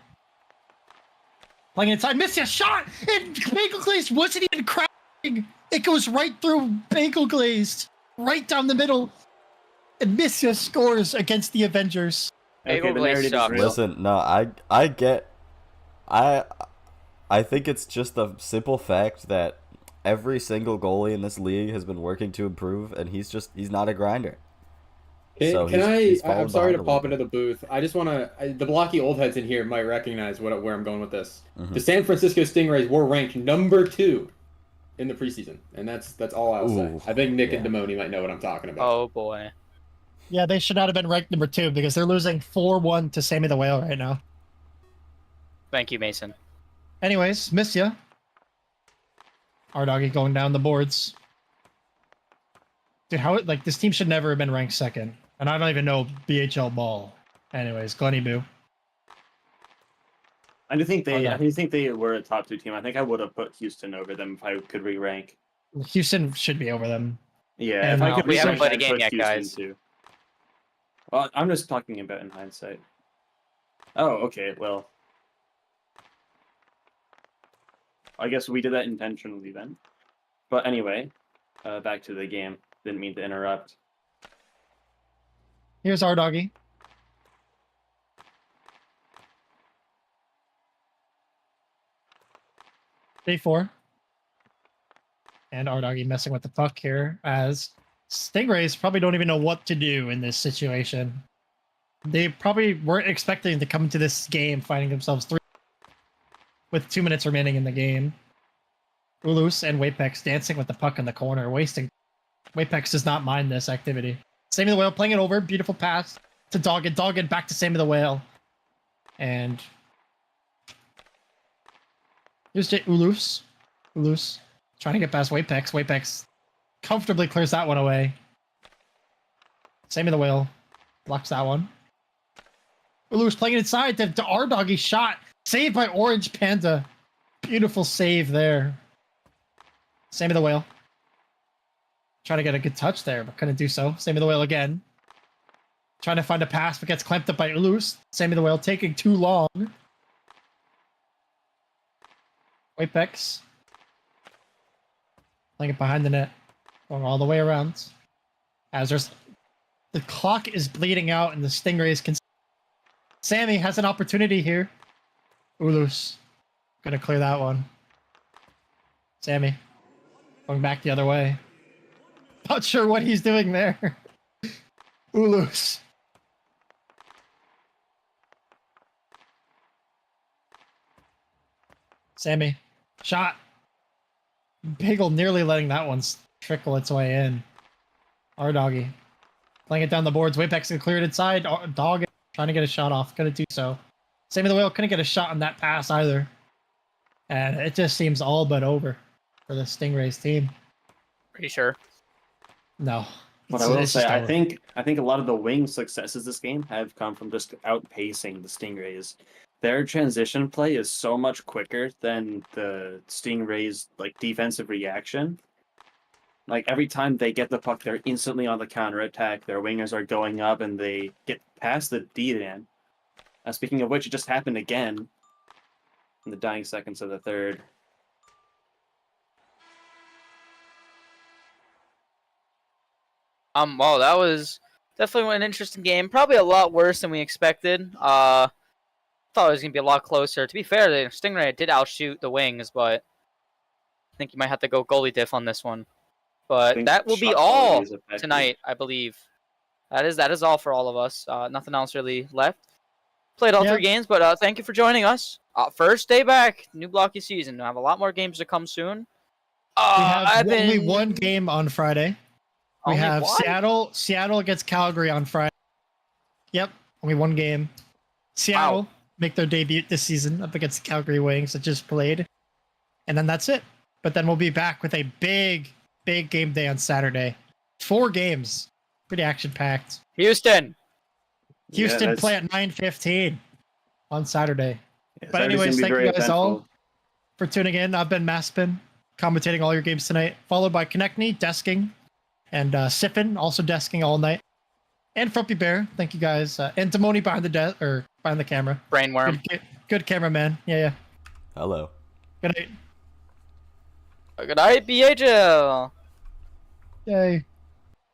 Playing inside. Missia shot! And Bagel Glazed wasn't even crowding. It goes right through Bagel Glazed. Right down the middle. And Missia scores against the Avengers. Bagel the Glaze narrative is sucks. real. listen, no, I think it's just the simple fact that every single goalie in this league has been working to improve, and he's not a grinder. So he's fallen I'm sorry to behind a pop little into the booth. I just want to. The blocky old heads in here might recognize where I'm going with this. Mhm. The San Francisco Stingrays were ranked number 2 in the preseason, and that's all I'll Ooh, say. I think Nick and yeah. Damoni might know what I'm talking about. Oh boy. Yeah, they should not have been ranked number 2 because they're losing 4-1 to Sammy the Whale right now. Thank you, Mason. Anyways, Missia. Our doggy going down the boards. Dude, this team should never have been ranked 2nd. And I don't even know BHL ball. Anyways, Glenny Boo. I do think Oh, no. I think they were a top 2 team. I think I would have put Houston over them if I could re-rank. Houston should be over them. Yeah, And if I could we haven't re-rank, played a I'd game put yet, Houston guys. too. Well, I'm just talking about in hindsight. Oh, okay. Well, I guess we did that intentionally then. But anyway, back to the game. Didn't mean to interrupt. Here's our doggy. J4. And our doggy messing with the puck here as Stingrays probably don't even know what to do in this situation. They probably weren't expecting to come into this game finding themselves 3 with 2 minutes remaining in the game. ohLuvv and Wapex dancing with the puck in the corner, wasting. Wapex does not mind this activity. Sammy the Whale playing it over. Beautiful pass to Dogged. Dogged back to Sammy the Whale. And here's ohLuvv. ohLuvv trying to get past Wapex. Wapex comfortably clears that one away. Sammy the Whale blocks that one. ohLuvv playing it inside to our doggy shot. Saved by Orange Panda. Beautiful save there. Sammy the Whale. Trying to get a good touch there, but couldn't do so. Sammy the Whale again. Trying to find a pass, but gets clamped up by ohLuvv. Sammy the Whale taking too long. Wapex. Playing it behind the net. Going all the way around. As the clock is bleeding out and the Stingrays can... Sammy has an opportunity here. ohLuvv. Gonna clear that one. Sammy. Going back the other way. Not sure what he's doing there. ohLuvv. Sammy. Shot. Piggle nearly letting that one trickle its way in. Our doggy. Playing it down the boards. Wapex can clear it inside. Dog trying to get a shot off. Gonna do so. Same with the whale. Couldn't get a shot on that pass either. And it just seems all but over for the Stingrays team. Pretty sure. No. But I will say, I think a lot of the Wings' successes this game have come from just outpacing the Stingrays. Their transition play is so much quicker than the Stingrays' like defensive reaction. Like every time they get the puck, they're instantly on the counterattack. Their wingers are going up and they get past the D-man. Speaking of which, it just happened again in the dying seconds of the third. Well, that was definitely an interesting game. Probably a lot worse than we expected. Thought it was gonna be a lot closer. To be fair, the Stingray did outshoot the Wings, but I think you might have to go goalie diff on this one. But that will be all tonight, I believe. That is all for all of us. Nothing else really left. Played all 3 games, but thank you for joining us. First day back, new Blockey season. We'll have a lot more games to come soon. We have only one game on Friday. We have one? Seattle against Calgary on Friday. Yep, only one game. Seattle make their debut this season up against the Calgary Wings that just played. And then that's it. But then we'll be back with a big game day on Saturday. 4 games. Pretty action-packed. Houston Play at 9:15 on Saturday. Yeah, but anyways, thank you guys all for tuning in. I've been Maspin, commentating all your games tonight, followed by Konechny, desking, and Siffin, also desking all night. And Frumpy Bear, thank you guys. And Timoni behind the camera. Brainworm. Good cameraman. Yeah. Hello. Good night. Good night, BHL. Yay.